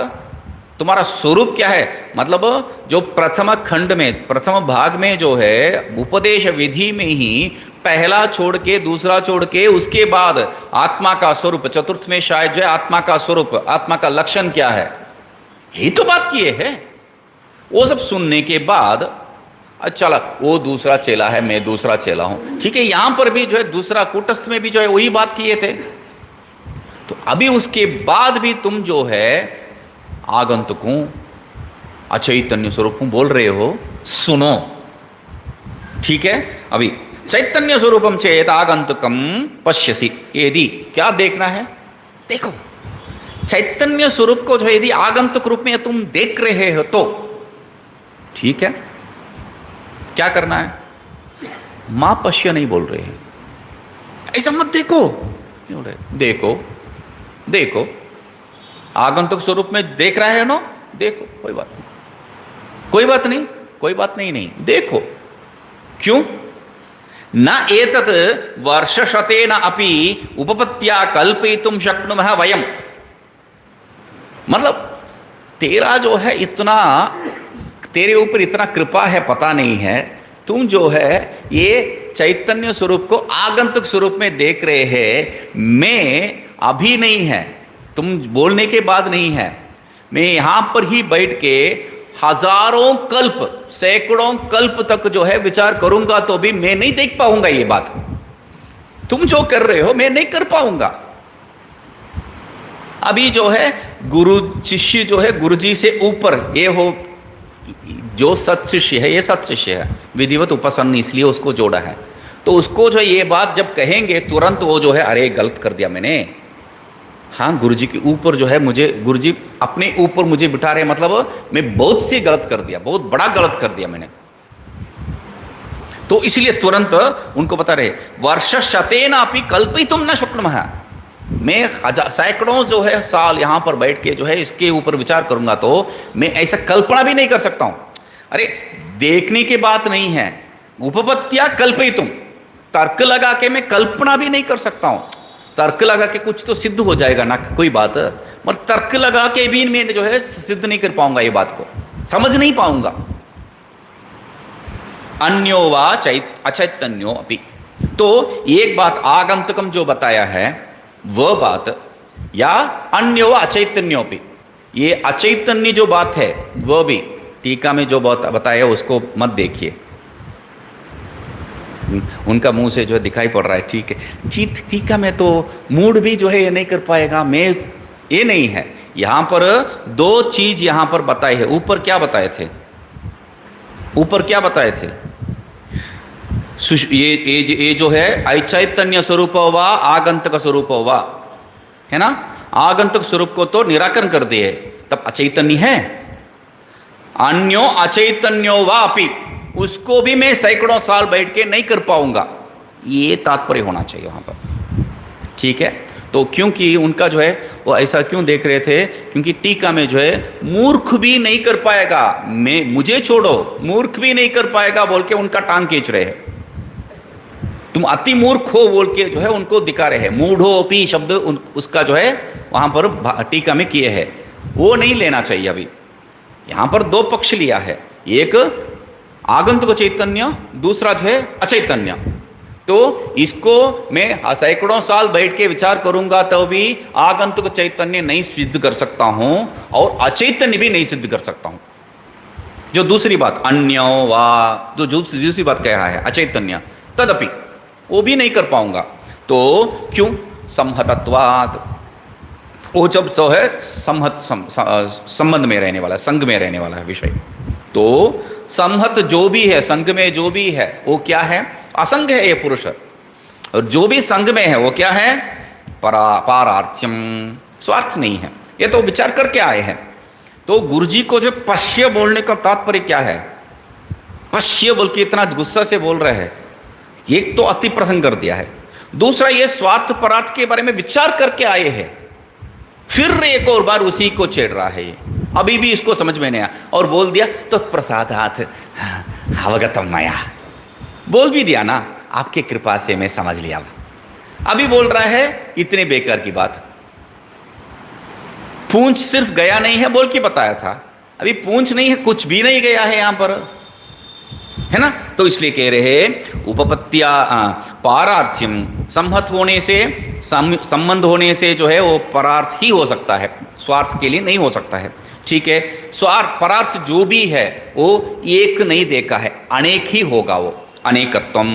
तुम्हारा स्वरूप क्या है, मतलब जो प्रथम खंड में प्रथम भाग में जो है उपदेश विधि में ही पहला छोड़ के दूसरा छोड़ के उसके बाद आत्मा का स्वरूप, चतुर्थ में शायद जो है आत्मा का स्वरूप, आत्मा का लक्षण क्या है, यही तो बात किए है। वो सब सुनने के बाद अच्छा वो दूसरा चेला है, मैं दूसरा चेला हूं, ठीक है। यहां पर भी जो है दूसरा कूटस्थ में भी जो है वही बात किए थे। तो अभी उसके बाद भी तुम जो है आगंतुक हूं, अचैतन्य स्वरूप हूं बोल रहे हो, सुनो ठीक है। अभी चैतन्य स्वरूपम चेत आगंतुकम पश्यसि, यदि क्या देखना है, देखो चैतन्य स्वरूप को जो है यदि आगंतुक रूप में तुम देख रहे हो तो ठीक है, क्या करना है, मां पश्य नहीं बोल रहे हैं, ऐसा मत देखो, नहीं बोल रहे, देखो देखो आगंतुक स्वरूप में देख रहा है ना, देखो कोई बात नहीं, कोई बात नहीं, कोई बात नहीं, नहीं देखो। क्यों न एतत् वर्षशतेन अपि उपपत्त्या कल्पयितुं शक्नुमः वयम, मतलब तेरा जो है इतना, तेरे ऊपर इतना कृपा है पता नहीं है, तुम जो है ये चैतन्य स्वरूप को आगंतुक स्वरूप में देख रहे हैं, मैं अभी नहीं है, तुम बोलने के बाद नहीं है, मैं यहां पर ही बैठ के हजारों कल्प सैकड़ों कल्प तक जो है विचार करूंगा तो भी मैं नहीं देख पाऊंगा ये बात, तुम जो कर रहे हो मैं नहीं कर पाऊंगा। अभी जो है गुरु शिष्य जो है गुरुजी से ऊपर, ये हो जो सत शिष्य है, ये सत शिष्य है, विधिवत उपसन्न इसलिए उसको जोड़ा है। तो उसको जो ये बात जब कहेंगे तुरंत वो जो है अरे गलत कर दिया मैंने, हाँ गुरुजी के ऊपर जो है मुझे गुरुजी अपने ऊपर मुझे बिठा रहे, मतलब मैं बहुत सी गलत कर दिया, बहुत बड़ा गलत कर दिया मैंने। तो इसलिए तुरंत उनको बता रहे वर्ष शतेन अपि कल्पयितुं न शक्नुमः, मैं सैकड़ों जो है साल यहां पर बैठ के जो है इसके ऊपर विचार करूंगा तो मैं ऐसा कल्पना भी नहीं कर सकता हूं। अरे देखने की बात नहीं है, उपपत्तिया कल्पयितुं, तर्क लगा के मैं कल्पना भी नहीं कर सकता हूं। तर्क लगा के कुछ तो सिद्ध हो जाएगा ना, कोई बात, मगर तर्क लगा के भी मैं जो है सिद्ध नहीं कर पाऊंगा, ये बात को समझ नहीं पाऊंगा। अन्यो वा अचैतन्यो अपि, तो एक बात आगंतुकम जो बताया है वह बात, या अन्यो वा अचैतन्योपि, ये अचैतन्य जो बात है वह भी टीका में जो बताया उसको मत देखिए, उनका मुंह से जो दिखाई पड़ रहा है, ठीक है टीका में तो मूड भी जो है ये नहीं कर पाएगा, मैं ये नहीं है, यहां पर दो चीज यहां पर बताए हैं। ऊपर क्या बताए थे? ऊपर क्या बताए थे? ये जो है अचैतन्य स्वरूप वा आगंतुक स्वरूप वा, है ना। आगंतुक स्वरूप को तो निराकरण कर दिए, तब अचैतन्य है। अन्यो अचैतन्यो वा अपि, उसको भी मैं सैकड़ों साल बैठ के नहीं कर पाऊंगा, ये तात्पर्य होना चाहिए वहां पर। ठीक है, तो क्योंकि उनका जो है वो ऐसा क्यों देख रहे थे? क्योंकि टीका में जो है मूर्ख भी नहीं कर पाएगा, मैं मुझे छोड़ो मूर्ख भी नहीं कर पाएगा बोल के उनका टांग खींच रहे हैं। तुम अति मूर्ख हो बोल के जो है उनको दिखा रहे हैं। मूढ़ोपी शब्द उसका जो है वहां पर टीका में किए हैं, वो नहीं लेना चाहिए। अभी यहां पर दो पक्ष लिया है, एक आगंतुक चैतन्य, दूसरा जो है अचैतन्य। तो इसको मैं सैकड़ों साल बैठ के विचार करूंगा तो भी आगंतुक चैतन्य नहीं सिद्ध कर सकता हूं और अचैतन्य भी नहीं सिद्ध कर सकता हूं। जो दूसरी बात अन्यो वा, जो दूसरी बात कह रहा है अचैतन्य, तदपि वो भी नहीं कर पाऊंगा। तो क्यों? संहतत्वात्, वो जब जो है संहत संबंध में रहने वाला, संग में रहने वाला है विषय। तो संहत जो भी है, संग में जो भी है वो क्या है? असंग है ये पुरुष। और जो भी संग में है वो क्या है? पारार्थ्यम, स्वार्थ नहीं है। ये तो विचार करके आए हैं। तो गुरुजी को जो पश्य बोलने का तात्पर्य क्या है? पश्य बोल के इतना गुस्सा से बोल रहे हैं, एक तो अति प्रसंग कर दिया है, दूसरा ये स्वार्थ परार्थ के बारे में विचार करके आए हैं, फिर एक और बार उसी को छेड़ रहा है ये। अभी भी इसको समझ में नहीं आया और बोल दिया तो प्रसादात अवगतम मया, बोल भी दिया ना, आपके कृपा से मैं समझ लिया। अभी बोल रहा है इतने बेकार की बात। पूंछ सिर्फ गया नहीं है बोल के बताया था, अभी पूंछ नहीं है, कुछ भी नहीं गया है यहां पर, है ना। तो इसलिए कह रहे उपपत्तिया पारार्थ्यम, संहत होने से, संबंध होने से जो है वो परार्थ ही हो सकता है, स्वार्थ के लिए नहीं हो सकता है। ठीक है, स्वार्थ परार्थ जो भी है वो एक नहीं देखा है, अनेक ही होगा वो, अनेकत्वम।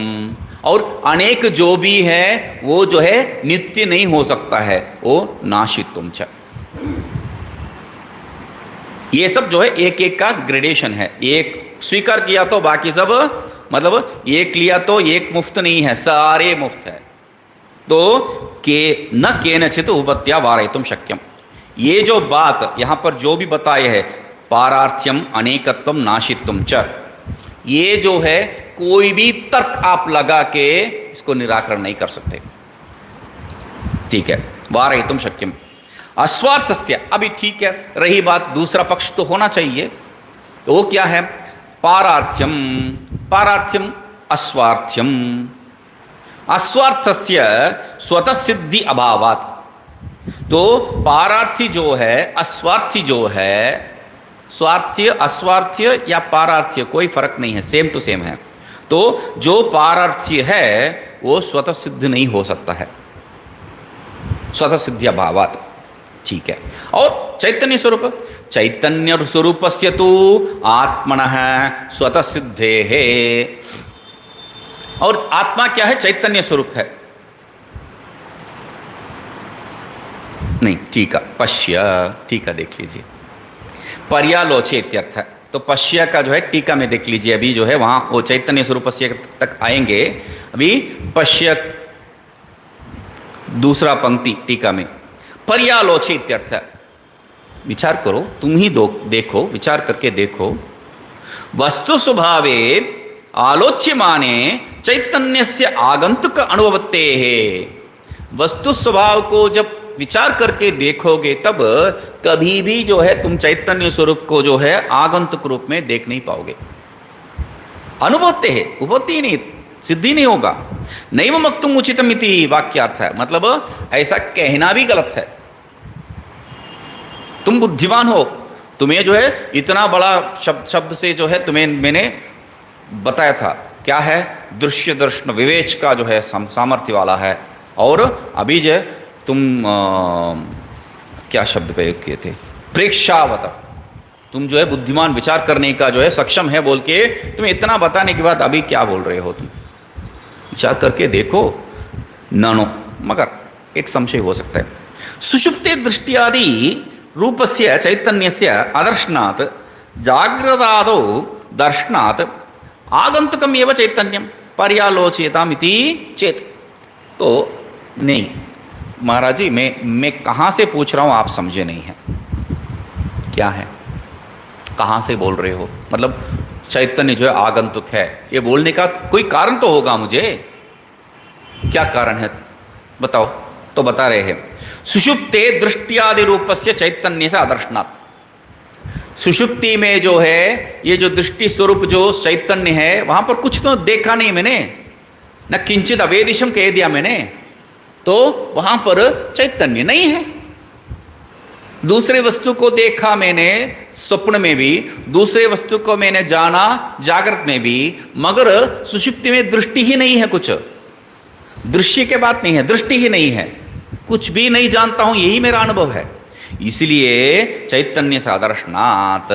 और अनेक जो भी है वो जो है नित्य नहीं हो सकता है, वो नाशित्वम च। ये सब जो है एक एक का ग्रेडेशन है। एक स्वीकार किया तो बाकी सब, मतलब एक लिया तो एक मुफ्त नहीं है, सारे मुफ्त है। तो के न केनचित उपत्या वारयितुम शक्यम, ये जो बात यहां पर जो भी बताए है, पारार्थ्यम अनेकत्वम नाशित्वम च, ये जो है कोई भी तर्क आप लगा के इसको निराकरण नहीं कर सकते। ठीक है, वारयितुम शक्यम अस्वार्थस्य। अभी ठीक है, रही बात दूसरा पक्ष तो होना चाहिए, तो वो क्या है? पारार्थ्यम, पारार्थ्यम अस्वार्थ्यम, अस्वार्थस्य स्वतः सिद्धि अभावात्। तो पारार्थी जो है, अस्वार्थी जो है, स्वार्थ्य अस्वार्थ्य या पारार्थ्य कोई फर्क नहीं है, सेम टू सेम है। तो जो पारार्थ्य है वो स्वतः सिद्ध नहीं हो सकता है, स्वतः सिद्धि अभावात्। ठीक है, और चैतन्य स्वरूप, चैतन्य स्वरूपस्य तु आत्मनः स्वतः सिद्धे है। और आत्मा क्या है? चैतन्य स्वरूप है। नहीं, टीका पश्य, टीका देख लीजिए, पर्यालोचे इत्यर्थ। तो पश्य का जो है टीका में देख लीजिए, अभी जो है वहां वो चैतन्य स्वरूपस्य तक आएंगे। अभी पश्य दूसरा पंक्ति टीका में, पर्यालोचे इत्यर्थ। विचार करो, तुम ही देखो, विचार करके देखो। वस्तु स्वभावे आलोच्यमाने चैतन्यस्य आगंतुक अनुभवते है। वस्तु स्वभाव को जब विचार करके देखोगे तब कभी भी जो है तुम चैतन्य स्वरूप को जो है आगंतुक रूप में देख नहीं पाओगे। अनुभवते है, उपत्ति नहीं, सिद्धि नहीं होगा। नैव वक्तुम उचितम इति वाक्यार्थ है, मतलब ऐसा कहना भी गलत है। तुम बुद्धिमान हो, तुम्हें जो है इतना बड़ा शब्द से जो है तुम्हें मैंने बताया था, क्या है? दृश्य दर्शन विवेच का जो है सामर्थ्य वाला है। और अभी जो तुम क्या शब्द प्रयोग किए थे? प्रेक्षावत। तुम जो है बुद्धिमान, विचार करने का जो है सक्षम है बोल के तुम्हें इतना बताने के बाद अभी क्या बोल रहे हो तुम? विचार करके देखो। नानो, मगर एक संशय हो सकता है। सुषुप्ते दृष्टि आदि रूपस्य चैतन्यस्य अदर्शनात् जाग्रदादौ दर्शनात् आगंतुकम एव चैतन्यम पर्यालोचयताम इति चेत। तो नहीं महाराज जी, मैं कहाँ से पूछ रहा हूँ आप समझे नहीं हैं। क्या है, कहाँ से बोल रहे हो? मतलब चैतन्य जो है आगंतुक है, ये बोलने का कोई कारण तो होगा मुझे। क्या कारण है बताओ? तो बता रहे हैं, सुषुप्ते दृष्टियादि रूपस्य चैतन्य से आदर्शनात्। सुषुप्ति में जो है ये जो दृष्टि स्वरूप जो चैतन्य है, वहां पर कुछ तो देखा नहीं मैंने, न किंचित अवेदिशम कह दिया मैंने, तो वहां पर चैतन्य नहीं है। दूसरे वस्तु को देखा मैंने स्वप्न में भी, दूसरे वस्तु को मैंने जाना जागृत में भी, मगर सुषुप्ति में दृष्टि ही नहीं है, कुछ दृश्य के बात नहीं है, दृष्टि ही नहीं है, कुछ भी नहीं जानता हूं, यही मेरा अनुभव है। इसलिए चैतन्य सादर्शनात्,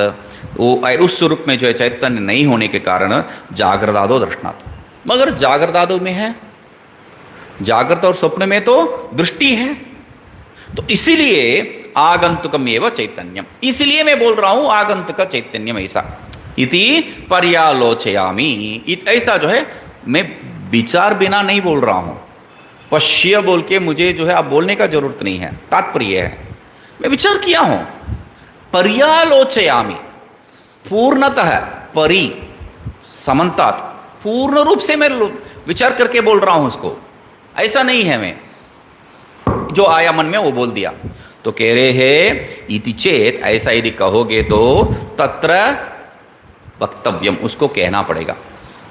वो उस स्वरूप में जो है चैतन्य नहीं होने के कारण जागृदादो दर्शनात्, मगर जागृदादो में है, जागृत और स्वप्न में तो दृष्टि है। तो इसीलिए आगंतुकम एव चैतन्यम, इसलिए मैं बोल रहा हूं आगंतुक चैतन्यम ऐसा इति पर्यालोचयामि। ऐसा जो है मैं विचार बिना नहीं बोल रहा हूं, पश्य बोल के मुझे जो है आप बोलने का जरूरत नहीं है, तात्पर्य है मैं विचार किया हूं। पर्यालोचयामि पूर्णतः, परि समन्तात, पूर्ण रूप से मैं विचार करके बोल रहा हूं उसको, ऐसा नहीं है मैं जो आया मन में वो बोल दिया। तो कह रहे हैं इति चेत, ऐसा यदि कहोगे तो तत्र वक्तव्यम, उसको कहना पड़ेगा।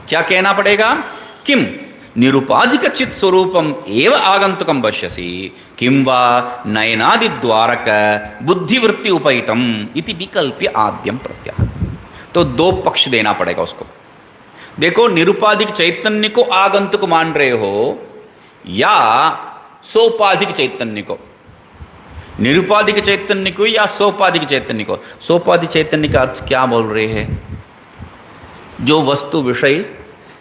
क्या कहना पड़ेगा? किम निरुपाधिक चित स्वरूपम एव आगंतुकम पश्यसि, किम वा नयनादि द्वारक बुद्धिवृत्ति उपहितम इति विकल्प्य आद्यम प्रत्याह। तो दो पक्ष देना पड़ेगा उसको। देखो, निरुपाधिक चैतन्य को आगंतुक मान रहे हो या सोपाधिक चैतन्य को, निरुपाधिक चैतन्य को या सोपाधिक चैतन्य को। सोपाधिक चैतन्य का अर्थ क्या बोल रहे हैं? जो वस्तु विषय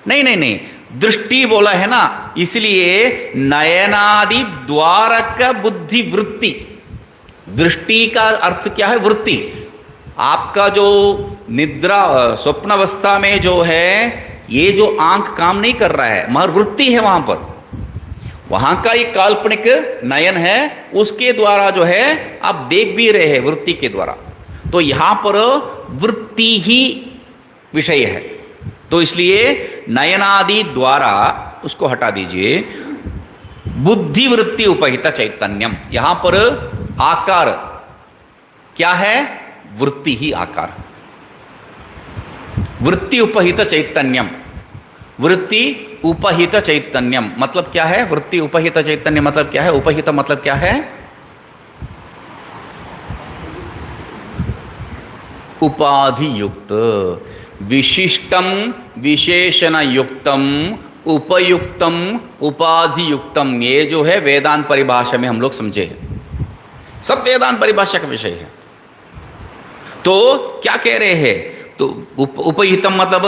नहीं नहीं नहीं, दृष्टि बोला है ना, इसलिए नयनादि द्वारक बुद्धि वृत्ति। दृष्टि का अर्थ क्या है? वृत्ति। आपका जो निद्रा स्वप्न अवस्था में जो है ये जो आंख काम नहीं कर रहा है, मगर वृत्ति है वहां पर, वहां का एक काल्पनिक नयन है, उसके द्वारा जो है आप देख भी रहे हैं वृत्ति के द्वारा। तो यहां पर वृत्ति ही विषय है, तो इसलिए नयनादि द्वारा उसको हटा दीजिए। बुद्धि वृत्ति उपहित चैतन्यम, यहां पर आकार क्या है? वृत्ति ही आकार। वृत्ति उपहित चैतन्यम, वृत्ति उपहित चैतन्यम मतलब क्या है? वृत्ति उपहित चैतन्य मतलब क्या है? उपहित मतलब क्या है? उपाधि युक्त, विशिष्टम विशेषण युक्तम उपयुक्तम उपाधि युक्तम। ये जो है वेदांत परिभाषा में हम लोग समझे हैं, सब वेदांत परिभाषा का विषय है। तो क्या कह रहे हैं? तो उपहितम मतलब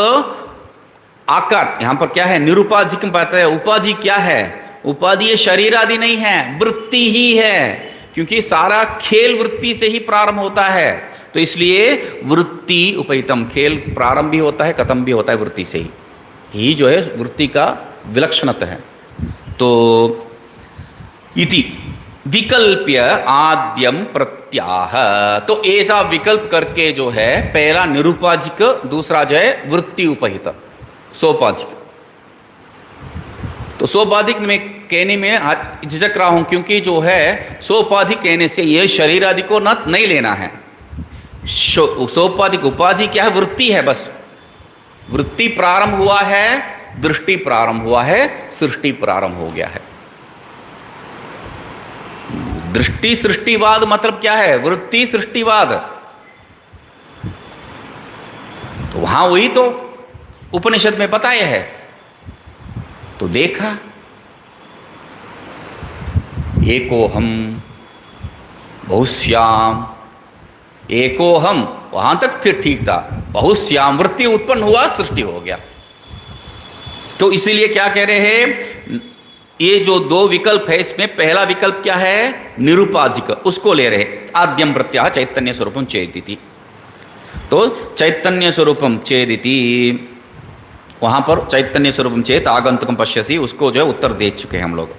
आकार, यहां पर क्या है? निरुपाधिक बात है। उपाधि क्या है? उपाधि ये शरीर आदि नहीं है, वृत्ति ही है, क्योंकि सारा खेल वृत्ति से ही प्रारंभ होता है। तो इसलिए वृत्ति उपहितम, खेल प्रारंभ भी होता है खत्म भी होता है वृत्ति से ही जो है वृत्ति का विलक्षणता है। तो इति विकल्प्य आद्यम प्रत्याह, तो ऐसा विकल्प करके जो है पहला निरुपाधिक, दूसरा जो है वृत्ति उपहित सोपाधिक। तो सोपाधिक में कहने में झिझक रहा हूं, क्योंकि जो है सोपाधिक कहने से ये शरीर आदि को नहीं लेना है। सोपाधिक उपाधि क्या है? वृत्ति है, बस वृत्ति प्रारंभ हुआ है, दृष्टि प्रारंभ हुआ है, सृष्टि प्रारंभ हो गया है। दृष्टि सृष्टिवाद मतलब क्या है? वृत्ति सृष्टिवाद। तो वहां वही तो उपनिषद में बताया है। तो देखा एको हम बहुश्याम, एको हम वहां तक ठीक था, बहुश्याम वृत्ति उत्पन्न हुआ, सृष्टि हो गया। तो इसीलिए क्या कह रहे हैं? ये जो दो विकल्प है इसमें पहला विकल्प क्या है, निरुपाधिक, उसको ले रहे, आद्यम प्रत्याह चैतन्य स्वरूपम चेदिति। तो चैतन्य स्वरूपम चेदिति, वहां पर चैतन्य स्वरूपम चेत आगंतुकम पश्यसी, उसको जो है उत्तर दे चुके हैं हम लोग।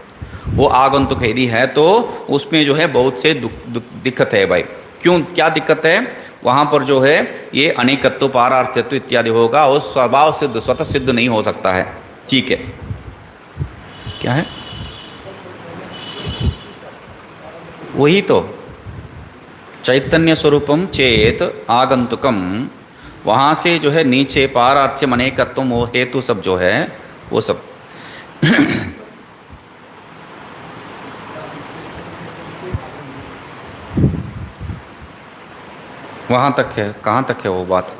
वो आगंतुक यदि है तो उसमें जो है बहुत से दिक्कत है भाई। क्यों, क्या दिक्कत है, वहां पर जो है ये अनेकत्व पारार्थत्व इत्यादि होगा और स्वभाव सिद्ध स्वतः सिद्ध नहीं हो सकता है। ठीक है, क्या है वही तो चैतन्य स्वरूपम चेत आगंतुकम, वहां से जो है नीचे पारार्थ्यम अनेकत्व वो हेतु सब जो है वो सब वहां तक है। कहाँ तक है वो बात,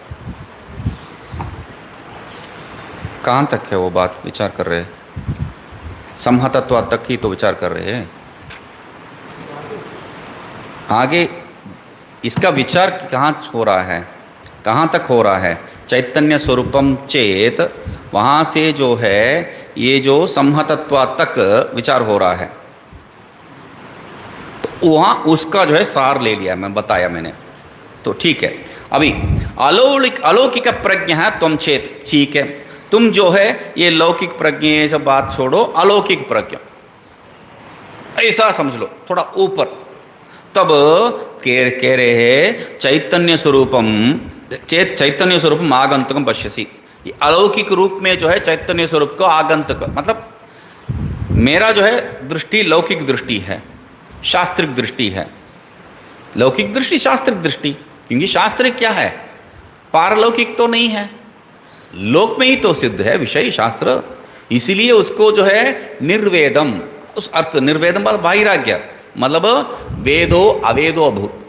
कहाँ तक है वो बात विचार कर रहे हैं, संहतत्व तक ही तो विचार कर रहे हैं। आगे इसका विचार कहाँ हो रहा है, कहाँ तक हो रहा है, चैतन्य स्वरूपम चेत, वहाँ से जो है ये जो संहतत्व तक विचार हो रहा है। तो वहाँ उसका जो है सार ले लिया, मैं बताया मैंने। तो ठीक है, अभी अलौकिक प्रज्ञा है त्वम चेत, ठीक है, तुम जो है ये लौकिक प्रज्ञा ये सब बात छोड़ो, अलौकिक प्रज्ञा ऐसा समझ लो थोड़ा ऊपर। तब कह रहे हैं चैतन्य स्वरूपम चेत, चैतन्य स्वरूपम आगंतुकम पश्यसी, अलौकिक रूप में जो है चैतन्य स्वरूप को आगंतुक, मतलब मेरा जो है दृष्टि लौकिक दृष्टि है, शास्त्रिक दृष्टि है। लौकिक दृष्टि शास्त्रिक दृष्टि, क्योंकि शास्त्र क्या है, पारलौकिक तो नहीं है, लोक में ही तो सिद्ध है विषय शास्त्र, इसीलिए उसको जो है निर्वेदम, उस अर्थ निर्वेदम बाहिराज्ञा, मतलब वेदो अवेदो अभूत,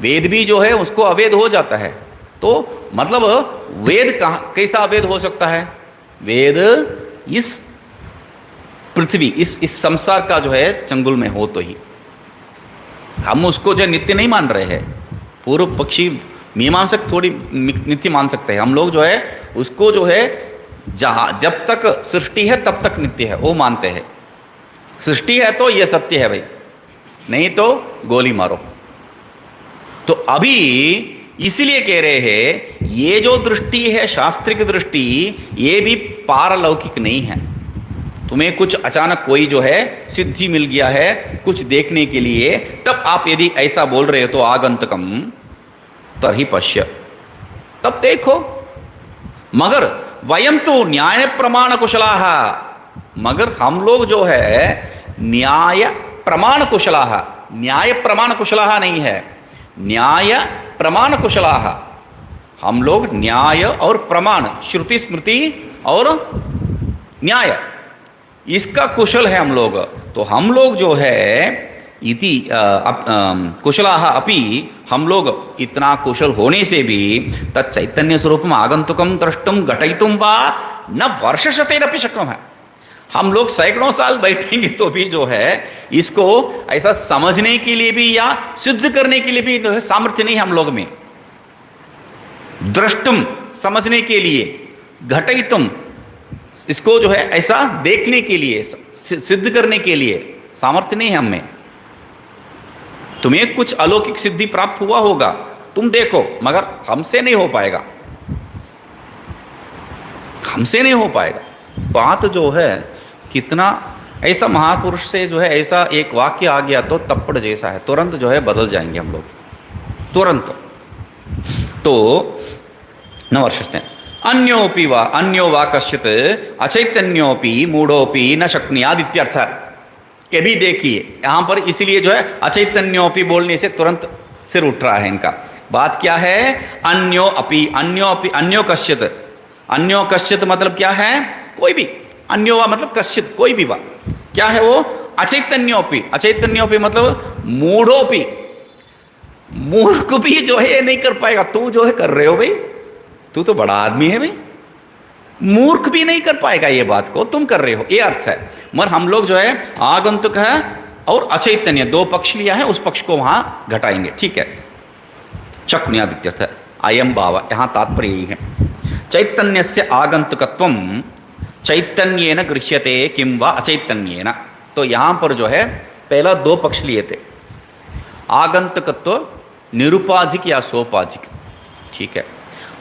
वेद भी जो है उसको अवेद हो जाता है। तो मतलब वेद कहाँ कैसा अवेद हो सकता है, वेद इस पृथ्वी इस संसार का जो है चंगुल में हो तो ही, हम उसको जो नित्य नहीं मान रहे हैं। पूर्व पक्षी मीमांसक थोड़ी नित्य मान सकते हैं, हम लोग जो है उसको जो है जहाँ जब तक सृष्टि है तब तक नित्य है वो मानते हैं। सृष्टि है तो ये सत्य है भाई, नहीं तो गोली मारो। तो अभी इसलिए कह रहे हैं ये जो दृष्टि है शास्त्रिक दृष्टि, ये भी पारलौकिक नहीं है। तुम्हें कुछ अचानक कोई जो है सिद्धि मिल गया है कुछ देखने के लिए, तब आप यदि ऐसा बोल रहे हो तो आगंतुकम तर्हि पश्य, तब देखो। मगर वयम तो न्याय प्रमाण कुशलाः, मगर हम लोग जो है न्याय प्रमाण कुशलाः, न्याय प्रमाण कुशलाः नहीं है, न्याय प्रमाण कुशलाः, हम लोग न्याय और प्रमाण, श्रुति स्मृति और न्याय, इसका कुशल है हम लोग। तो हम लोग जो है इति कुशलाः अपि, हम लोग इतना कुशल होने से भी तच्चैतन्य स्वरूपम आगंतुकम द्रष्टुम घटयितुम वा न वर्षशतेरपि शक्नुमः, हम लोग सैकड़ों साल बैठेंगे तो भी जो है इसको ऐसा समझने के लिए भी या सिद्ध करने के लिए भी जो है सामर्थ्य नहीं हम लोग में। द्रष्टुम समझने के लिए, घटयितुम इसको जो है ऐसा देखने के लिए, सिद्ध करने के लिए सामर्थ्य नहीं है हमें। तुम्हें कुछ अलौकिक सिद्धि प्राप्त हुआ होगा, तुम देखो, मगर हमसे नहीं हो पाएगा, हमसे नहीं हो पाएगा। बात जो है कितना ऐसा महापुरुष से जो है ऐसा एक वाक्य आ गया तो तप्पड़ जैसा है, तुरंत जो है बदल जाएंगे हम लोग, तुरंत। तो न वर्षस्ते अन्योपि वा, अन्यो वा कश्चित अचैतन्योपि मूढ़ोपि न शक्नुयाद इत्यर्थ। ये भी देखिए यहाँ पर, इसीलिए जो है अचैतन्योपि बोलने से तुरंत सिर उठ रहा है इनका। बात क्या है, अन्यो अपि, अन्यो अपि, अन्यो कश्चित, अन्यो कश्चित मतलब क्या है, कोई भी, अन्यो वा मतलब कश्चित कोई भी वा, क्या है वो, अचैतन्योपि, अचैतन्योपि मतलब मूढ़ोपि, मूर्ख भी जो है ये नहीं कर पाएगा, तू जो है कर रहे हो भाई, तू तो बड़ा आदमी है भाई, मूर्ख भी नहीं कर पाएगा ये बात को, तुम कर रहे हो, ये अर्थ है। मगर हम लोग जो है आगंतुक है और अचैतन्य, दो पक्ष लिया है, उस पक्ष को वहां घटाएंगे, ठीक है। शक्नुयादित्यर्थ अयम भाव, यहां तात्पर्य यही है। चैतन्य से आगंतुकत्वम चैतन्येन गृह्यते किं वा अचैतन्येन। तो यहाँ पर जो है पहला दो पक्ष लिए थे, आगंतुकत्व, निरुपाधिक या सोपाधिक। ठीक है,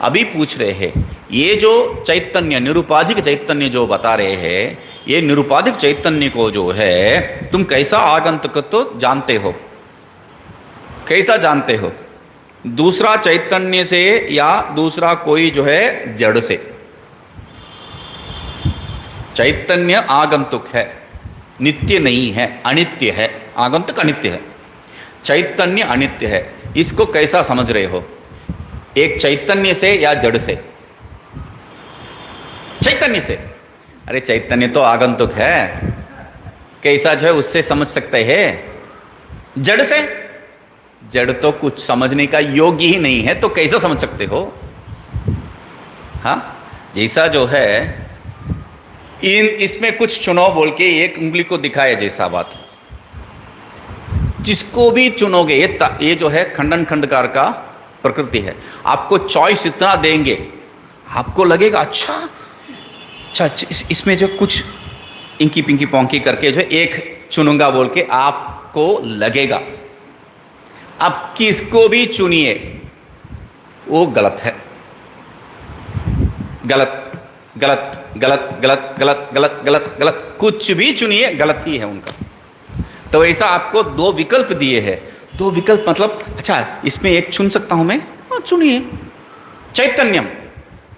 अभी पूछ रहे हैं ये जो चैतन्य निरुपाधिक चैतन्य जो बता रहे हैं, ये निरुपाधिक चैतन्य को जो है तुम कैसा आगंतुकत्व जानते हो, कैसा जानते हो? दूसरा चैतन्य से या दूसरा कोई जो है जड़ से? चैतन्य आगंतुक है, नित्य नहीं है, अनित्य है। आगंतुक अनित्य है, चैतन्य अनित्य है। इसको कैसा समझ रहे हो? एक चैतन्य से या जड़ से? चैतन्य से। अरे चैतन्य तो आगंतुक है, कैसा जो है उससे समझ सकते हैं। जड़ से? जड़ तो कुछ समझने का योग्य ही नहीं है, तो कैसा समझ सकते हो? हाँ, जैसा जो है इसमें कुछ चुनो बोल के एक उंगली को दिखाया जैसा बात, जिसको भी चुनोगे ये जो है खंडन खंडकार का प्रकृति है। आपको चॉइस इतना देंगे, आपको लगेगा अच्छा अच्छा इसमें जो कुछ इंकी पिंकी पोंकी करके जो एक चुनूंगा बोल के आपको लगेगा। आप किसको भी चुनिए वो गलत है, गलत गलत गलत गलत गलत गलत गलत गलत, कुछ भी चुनिए गलत ही है उनका। तो ऐसा आपको दो विकल्प दिए हैं, दो विकल्प मतलब अच्छा इसमें एक चुन सकता हूं मैं, हाँ चुनिए। चैतन्यम,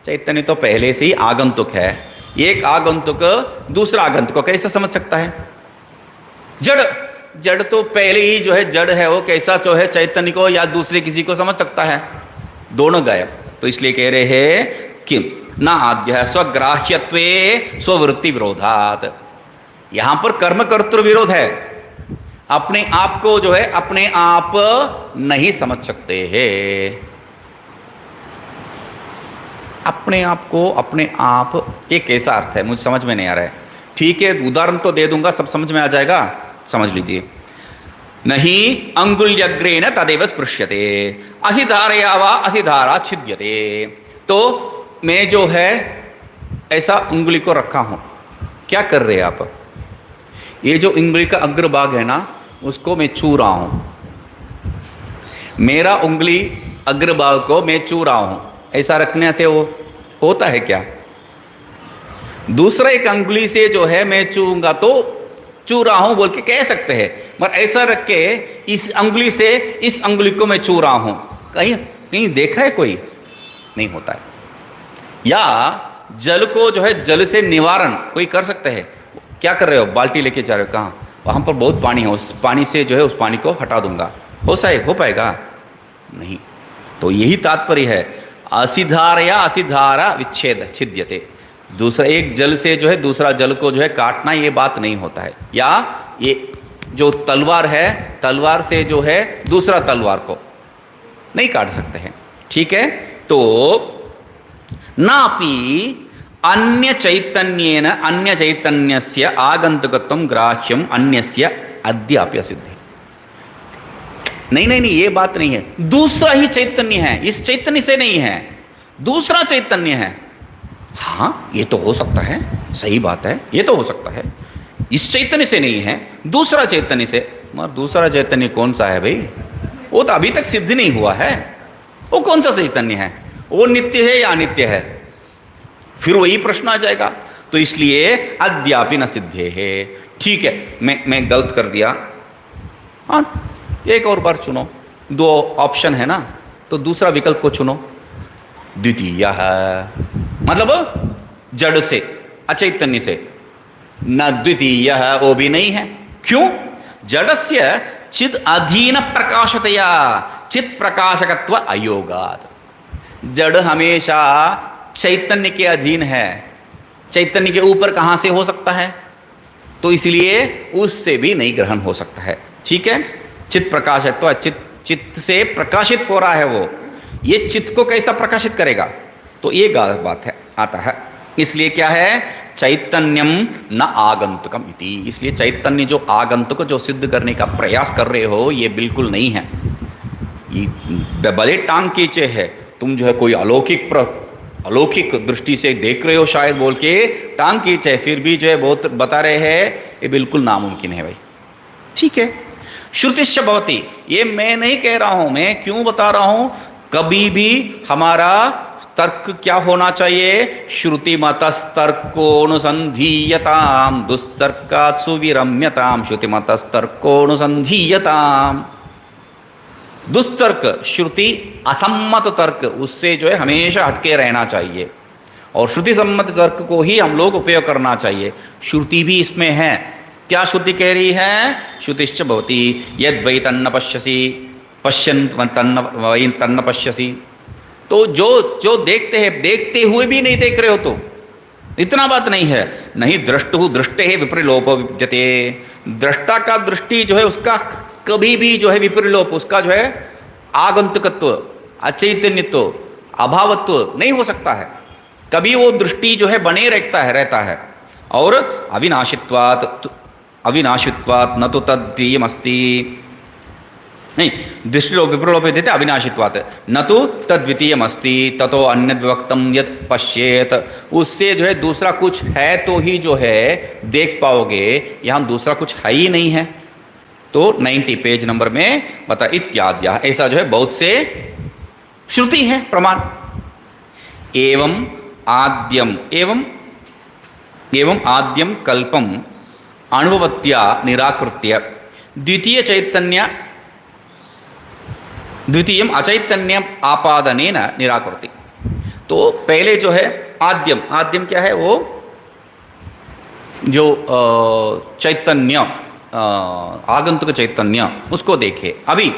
चैतन्य तो पहले से ही आगंतुक है, एक आगंतुक दूसरा आगंतुक को कैसा समझ सकता है? जड़, जड़ तो पहले ही जो है जड़ है, वो कैसा जो है चैतन्य को या दूसरे किसी को समझ सकता है? दोनों गायब। तो इसलिए कह रहे हैं कि न आद्य स्वग्राह्यत्वे स्ववृत्ति विरोधात। यहां पर कर्म कर्तृ विरोध है, अपने आप को जो है अपने आप नहीं समझ सकते हैं। अपने आप को अपने आप, ये कैसा अर्थ है मुझे समझ में नहीं आ रहा है। ठीक है, उदाहरण तो दे दूंगा, सब समझ में आ जाएगा, समझ लीजिए। नहीं अंगुल्यग्रेण तदेव स्पृश्यते असिधारया वा असिधारा छिद्यते। तो मैं जो है ऐसा उंगली को रखा हूं, क्या कर रहे हैं आप? ये जो उंगली का अग्रभाग है ना, उसको मैं छू रहा हूं, मेरा उंगली अग्रभाग को मैं छू रहा हूं। ऐसा रखने से वो होता है क्या? दूसरा एक उंगली से जो है मैं छूंगा तो छू रहा हूं बोल के कह सकते हैं, मगर ऐसा रख के इस उंगली से इस उंगली को मैं छू रहा हूं, कहीं कहीं देखा है कोई? नहीं होता है। या जल को जो है जल से निवारण कोई कर सकते हैं? क्या कर रहे हो? बाल्टी लेके जा रहे हो, कहाँ? वहाँ पर बहुत पानी है, उस पानी से जो है उस पानी को हटा दूंगा, हो पाएगा? नहीं। तो यही तात्पर्य है, असिधारया असिधारा विच्छेद छिद्यते। दूसरा एक जल से जो है दूसरा जल को जो है काटना, ये बात नहीं होता है। या ये जो तलवार है, तलवार से जो है दूसरा तलवार को नहीं काट सकते हैं। ठीक है, तो नापि अन्य चैतन्येन अन्य चैतन्यस्य आगंतुकत्वं ग्राह्यम अन्यस्य अद्यापि असिद्धि। नहीं नहीं नहीं, ये बात नहीं है। दूसरा ही चैतन्य है, इस चैतन्य से नहीं है, दूसरा चैतन्य है। हाँ, ये तो हो सकता है, सही बात है, ये तो हो सकता है। इस चैतन्य से नहीं है, दूसरा चैतन्य से। मगर दूसरा चैतन्य कौन सा है भाई? वो तो अभी तक सिद्ध नहीं हुआ है। वो कौन सा चैतन्य है? वो नित्य है या अनित्य है? फिर वही प्रश्न आ जाएगा। तो इसलिए अद्यापि न सिद्धे है। ठीक है, मैं गलत कर दिया। हाँ, एक और बार चुनो, दो ऑप्शन है ना, तो दूसरा विकल्प को चुनो। द्वितीय मतलब जड़ से, अचैतन्य से। न द्वितीय वो भी नहीं है। क्यों? जड़स्य चिद अधीन प्रकाशतया चित प्रकाशकत्व अयोगात्। जड़ हमेशा चैतन्य के अधीन है, चैतन्य के ऊपर कहाँ से हो सकता है? तो इसलिए उससे भी नहीं ग्रहण हो सकता है। ठीक है, चित्त प्रकाशत्व, चित्त से प्रकाशित हो रहा है वो, ये चित्त को कैसा प्रकाशित करेगा? तो ये बात है, आता है। इसलिए क्या है? चैतन्यम न आगंतुकम इति। इसलिए चैतन्य जो आगंतुक जो सिद्ध करने का प्रयास कर रहे हो, ये बिल्कुल नहीं है। ये भले टांग खींचे है, तुम जो है कोई अलौकिक अलौकिक दृष्टि से देख रहे हो शायद बोल के टांग खींचे, फिर भी जो है बहुत बता रहे हैं ये बिल्कुल नामुमकिन है भाई। ठीक है, श्रुतिश्च भवति, ये मैं नहीं कह रहा हूं, मैं क्यों बता रहा हूं, कभी भी हमारा तर्क क्या होना चाहिए, श्रुति मतस्तर्कोनुसंधीयताम दुस्तर्कात् सुविरम्यताम, श्रुति मतस्तर्कोनुसंधीयताम। दुस्तर्क श्रुति असम्मत तर्क, उससे जो है हमेशा हटके रहना चाहिए और श्रुति सम्मत तर्क को ही हम लोग उपयोग करना चाहिए। श्रुति भी इसमें है, क्या श्रुति कह रही है, श्रुतिश्च भवति यद् वै तन्न पश्यसि पश्यन् तन्न पश्यसि। तो जो देखते हैं, देखते हुए भी नहीं देख रहे हो तो इतना बात नहीं है। नहीं दृष्टु दृष्टे है विपरीलोप विद्यते, दृष्टा का दृष्टि जो है उसका कभी भी जो है विपरीलोप, उसका जो है आगंतुकत्व, अचैतन्यत्व, अभावत्व नहीं हो सकता है, कभी वो दृष्टि जो है बने रहता है। और अविनाशित्वात् न तो तद्वितीयमस्ति, नहीं दृष्टिलोप विपरीलोप देते अविनाशित्वात् न तो तद्वितीयमस्ति ततो अन्यद्विवक्तम यत् पश्येत, उससे जो है दूसरा कुछ है तो ही जो है देख पाओगे, यहाँ दूसरा कुछ है ही नहीं है। तो 90 पेज नंबर में बता इत्याद्या, ऐसा जो है बहुत से श्रुति है प्रमाण। एवं आद्यम कल्पम अनुभवत्या निराकृत्य द्वितीयम अचैतन्य आपादनेन निराकृति। तो पहले जो है आद्यम क्या है, वो जो चैतन्य आगंतुक चैतन्य उसको देखे। अभी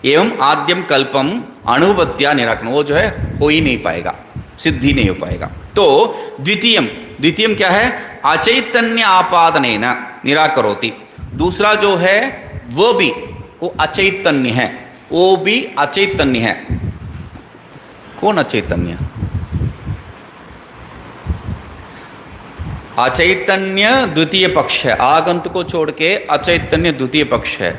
एवं आद्यम कल्पम अनुभवत्या निराकरण, वो जो है हो ही नहीं पाएगा, सिद्धि नहीं हो पाएगा। तो द्वितीयम क्या है, अचैतन्य आपादनेन निराकरोति। दूसरा जो है वो भी वो अचैतन्य है, वो भी अचैतन्य है। कौन अचैतन्य, अचैतन्य द्वितीय पक्ष है, आगंतुक को छोड़ के अचैतन्य द्वितीय पक्ष है।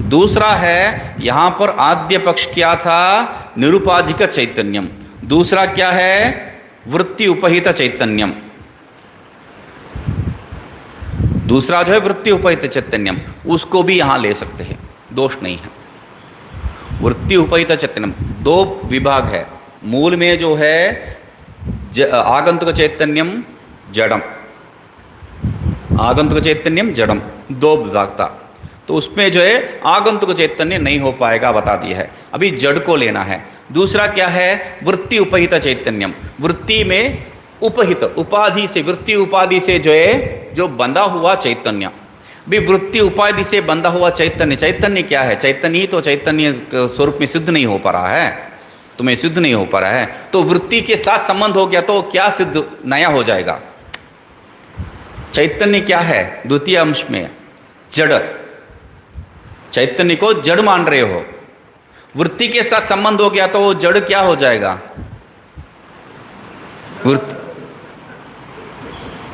दूसरा है यहां पर आद्य पक्ष क्या था, निरुपाधिक चैतन्यम। दूसरा क्या है, वृत्ति उपहित चैतन्यम। दूसरा जो है वृत्ति उपहित चैतन्यम, उसको भी यहां ले सकते हैं, दोष नहीं है। वृत्ति उपहित चैतन्यम दो विभाग है, मूल में जो है आगंतुक चैतन्यम जड़म, आगंतुक चैतन्यम जड़म, दो विभाग था। तो उसमें जो है आगंतुक चैतन्य नहीं हो पाएगा, बता दिया है। अभी जड़ को लेना है। दूसरा क्या है, वृत्ति उपहित चैतन्यम, वृत्ति में उपहित उपाधि से, वृत्ति उपाधि से जो है जो बंधा हुआ चैतन्य। भी वृत्ति उपाधि से बंधा हुआ चैतन्य, चैतन्य क्या है, चैतन्य ही तो चैतन्य स्वरूप में सिद्ध नहीं हो पा रहा है, तुम्हें सिद्ध नहीं हो पा रहा है। तो वृत्ति के साथ संबंध हो गया तो क्या सिद्ध नया हो जाएगा। चैतन्य क्या है, द्वितीय अंश में जड़, चैतन्य को जड़ मान रहे हो, वृत्ति के साथ संबंध हो गया तो वो जड़ क्या हो जाएगा,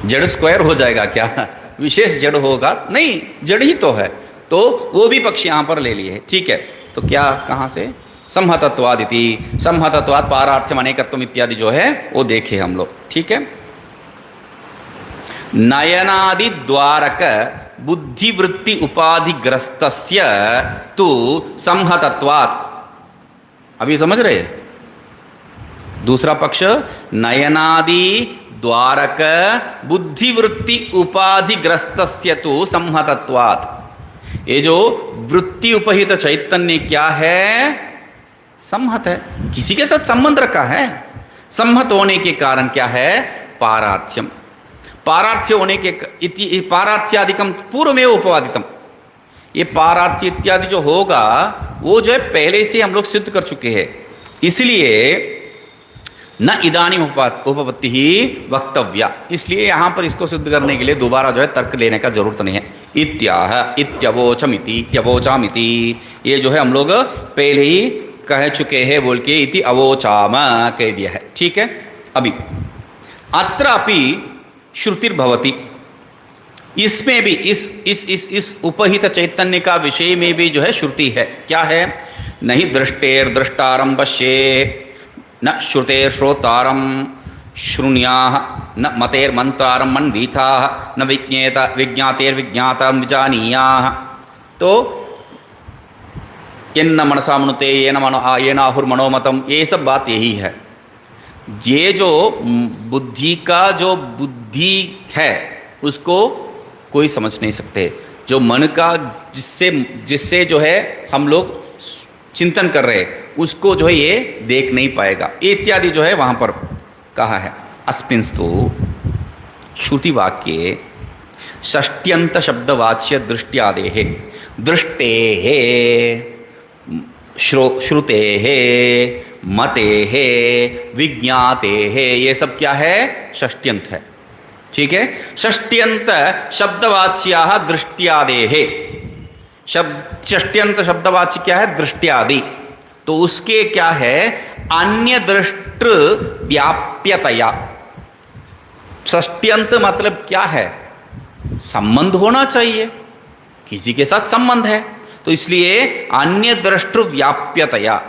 जड़ स्क्वायर हो जाएगा क्या, विशेष जड़ होगा नहीं, जड़ ही तो है। तो वो भी पक्ष यहां पर ले लिए, ठीक है। तो क्या कहां से, संहतत्वादिति, संहतत्वाद पारार्थ्यम अनेकत्वम इत्यादि जो है वो देखे हम लोग, ठीक है। नयनादि द्वारक बुद्धिवृत्ति उपाधिग्रस्तस्य तु संहतत्वात्, अभी समझ रहे। दूसरा पक्ष नयनादि द्वारक बुद्धिवृत्ति उपाधिग्रस्तस्य तु संहतत्वात्। ये जो वृत्ति उपहित चैतन्य क्या है, संहत है, किसी के साथ संबंध रखा है। संहत होने के कारण क्या है, पारार्थ्यम, पारार्थ्य होने के पारार्थ्यादिकम पूर्व में उपवादितम। ये पारार्थ्य इत्यादि जो होगा वो जो है पहले से हम लोग सिद्ध कर चुके हैं, इसलिए न इदानीम उपपत्ति ही वक्तव्या, इसलिए यहां पर इसको सिद्ध करने के लिए दोबारा जो है तर्क लेने का जरूरत नहीं है। इत्याह इत्यवोचमिति इत्यवोचामिति, ये जो है हम लोग पहले ही कह चुके हैं बोल के इति अवोचाम कह दिया है, ठीक है। अभी अत्रापि श्रुतिर्भवति, इसमें भी इस उपहित चैतन्य का विषय में भी जो है श्रुति है। क्या है, नहीं दृष्टेर दृष्टारम पश्ये न श्रुतेर श्रोतारम शृणुयाः न मतेर्मन्तारं मन्वीथाः न विज्ञेत विज्ञातेर्विज्ञातं विजानीयाः। तो येन मनसा मनुते येन आहुर्मनोमतम, ये सब बात यही है। ये जो बुद्धि का जो बुद्धि है उसको कोई समझ नहीं सकते। जो मन का जिससे जिससे जो है हम लोग चिंतन कर रहे उसको जो है ये देख नहीं पाएगा, इत्यादि जो है वहाँ पर कहा है। अस्मिंस्तु श्रुति वाक्ये षष्ट्यंत शब्दवाच्य दृष्ट्यादेः दृष्टेः श्रुतेः मतेः विज्ञातेः, ये सब क्या है? षष्ट्यंत है। ठीक है, षष्ट्यंत शब्दवाच्याः दृष्ट्यादेः। षष्ट्यंत शब्दवाच्य क्या है? दृष्ट्यादि। तो उसके क्या है? अन्य दृष्टृ व्याप्यतया। षष्ट्यंत मतलब क्या है? संबंध होना चाहिए, किसी के साथ संबंध है, तो इसलिए अन्य दृष्टृ व्याप्यतया,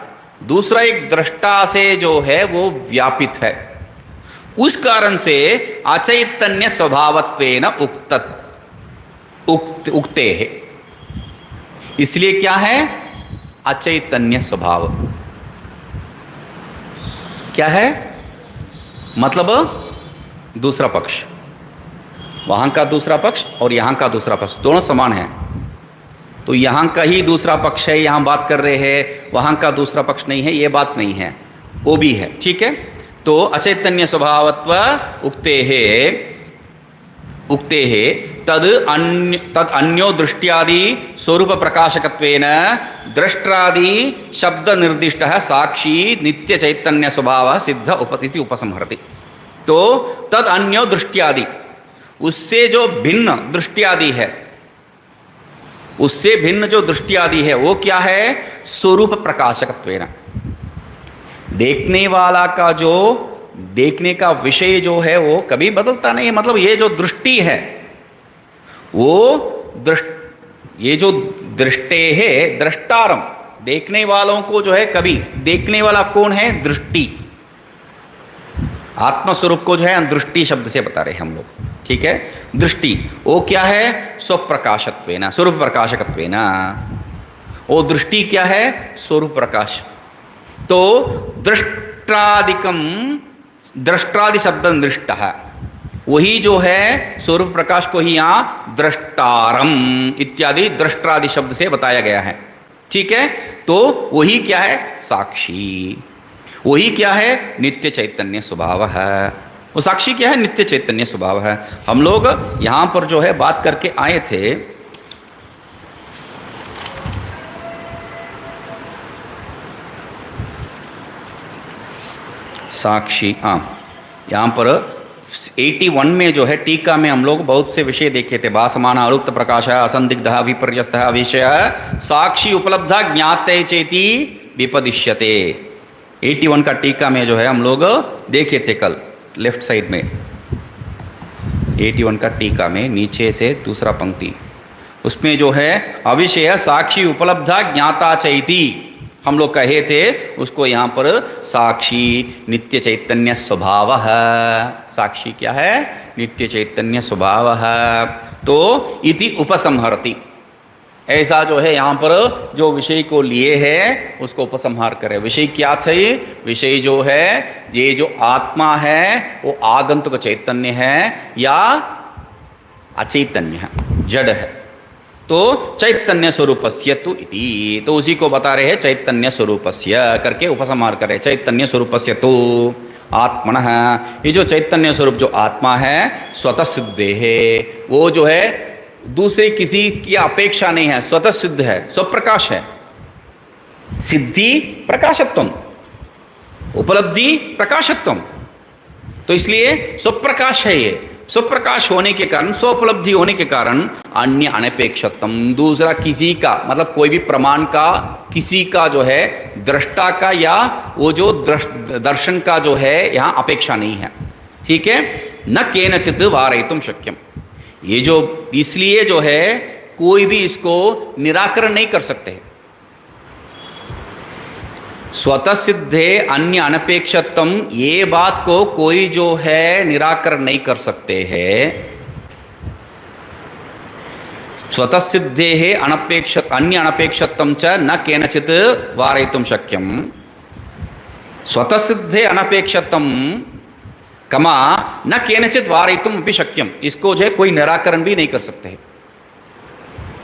दूसरा एक दृष्टा से जो है वो व्यापित है, उस कारण से अचैतन्य स्वभावत्वेन उक्ते है। इसलिए क्या है? अचैतन्य स्वभाव। क्या है? मतलब दूसरा पक्ष, वहां का दूसरा पक्ष और यहां का दूसरा पक्ष दोनों समान है। तो यहाँ का ही दूसरा पक्ष है, यहाँ बात कर रहे हैं, वहाँ का दूसरा पक्ष नहीं है, ये बात नहीं है, वो भी है। ठीक है, तो अचैतन्य स्वभावत्व उक्ते है तद अन्यो दृष्ट्यादि स्वरूप प्रकाशकत्वेन दृष्ट्रादि शब्द निर्दिष्ट साक्षी नित्य चैतन्य स्वभाव सिद्ध उपतिथि उपसंहरति। तो तद अन्यो दृष्ट्यादि, उससे जो भिन्न दृष्ट्यादि है, उससे भिन्न जो दृष्टि आदि है वो क्या है? स्वरूप प्रकाशकत्वेन, देखने वाला का जो देखने का विषय जो है वो कभी बदलता नहीं है। मतलब ये जो दृष्टि है वो ये जो दृष्टे है दृष्टारम, देखने वालों को जो है कभी, देखने वाला कौन है? दृष्टि। आत्मस्वरूप को जो है दृष्टि शब्द से बता रहे हैं हम लोग। ठीक है, दृष्टि वो क्या है? स्वप्रकाशत्वेन, स्वरूप प्रकाशकत्वेन। वो दृष्टि क्या है? स्वरूप प्रकाश। तो दृष्टादिकम, दृष्टादि शब्द दृष्ट है, वही जो है स्वरूप प्रकाश को ही यहाँ दृष्टारम इत्यादि दृष्टादि शब्द से बताया गया है। ठीक है, तो वही क्या है? साक्षी। वही क्या है? नित्य चैतन्य स्वभाव है। वो साक्षी क्या है? नित्य चैतन्य स्वभाव है। हम लोग यहाँ पर जो है बात करके आए थे, साक्षी, हाँ, यहाँ पर 81 में जो है टीका में हम लोग बहुत से विषय देखे थे। भासमान अरुक्त प्रकाश असंदिग्ध विपर्यस्त विषय साक्षी उपलब्ध ज्ञाते चेति विपदिश्यते। 81 का टीका में जो है हम लोग देखे थे कल, लेफ्ट साइड में 81 का टीका में नीचे से दूसरा पंक्ति, उसमें जो है अविषय साक्षी उपलब्ध ज्ञाता चैति हम लोग कहे थे, उसको यहाँ पर साक्षी नित्य चैतन्य स्वभाव है। साक्षी क्या है? नित्य चैतन्य स्वभाव है। तो इति उपसंहरति, ऐसा जो है यहाँ पर जो विषय को लिए है उसको उपसंहार करे। विषय क्या थे? विषय जो है ये जो आत्मा है वो आगंतुक चैतन्य है या अचैतन्य है, जड़ है। तो चैतन्य स्वरूपस्य तु इति, तो उसी को बता रहे हैं चैतन्य स्वरूपस्य करके उपसंहार करे। चैतन्य स्वरूपस्य तु आत्मनः, ये जो चैतन्य स्वरूप जो आत्मा है स्वतः सिद्ध है, वो जो है दूसरे किसी की अपेक्षा नहीं है, स्वतः सिद्ध है, स्वप्रकाश है। सिद्धि प्रकाशत्वम, उपलब्धि प्रकाशत्वम, तो इसलिए स्वप्रकाश है। ये स्वप्रकाश होने के कारण, स्वोपलब्धि होने के कारण अन्य अनपेक्षत्वम, दूसरा किसी का, मतलब कोई भी प्रमाण का, किसी का जो है दृष्टा का या वो जो दर्शन का जो है यहाँ अपेक्षा नहीं है। ठीक है, न केनचित् वारयितुं शक्यम, ये जो इसलिए जो है कोई भी इसको निराकरण नहीं कर सकते। स्वतः सिद्धे अन्य अनपेक्षतम, ये बात को कोई जो है निराकरण नहीं कर सकते हैं। स्वतः सिद्धे अनपेक्ष अन्य अनपेक्षतम च न केनचित् वारयितुं शक्यम। स्वतः सिद्धे अनपेक्षतम कमा न केनचित् वारयितुम अपि शक्यम, इसको जो है कोई निराकरण भी नहीं कर सकते।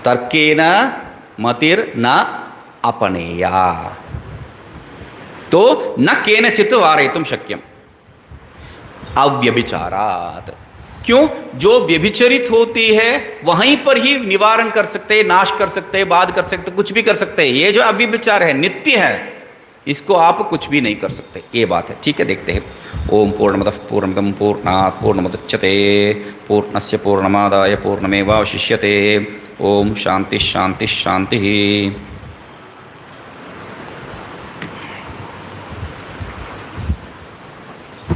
तर्केन मतिर् न अपनेया, तो न केनचित् वारयितुं शक्यम अव्यभिचारात्। क्यों? जो व्यभिचरित होती है वहीं पर ही निवारण कर सकते, नाश कर सकते, बाध कर सकते, कुछ भी कर सकते हैं। ये जो अव्यभिचार है नित्य है, इसको आप कुछ भी नहीं कर सकते, ये बात है। ठीक है, देखते हैं। ओम पूर्णमदः पूर्णमिदं पूर्णात् पूर्णमुदच्यते पूर्णस्य पूर्णमादाय पूर्णमेवावशिष्यते। ओम शांति शांति शांति।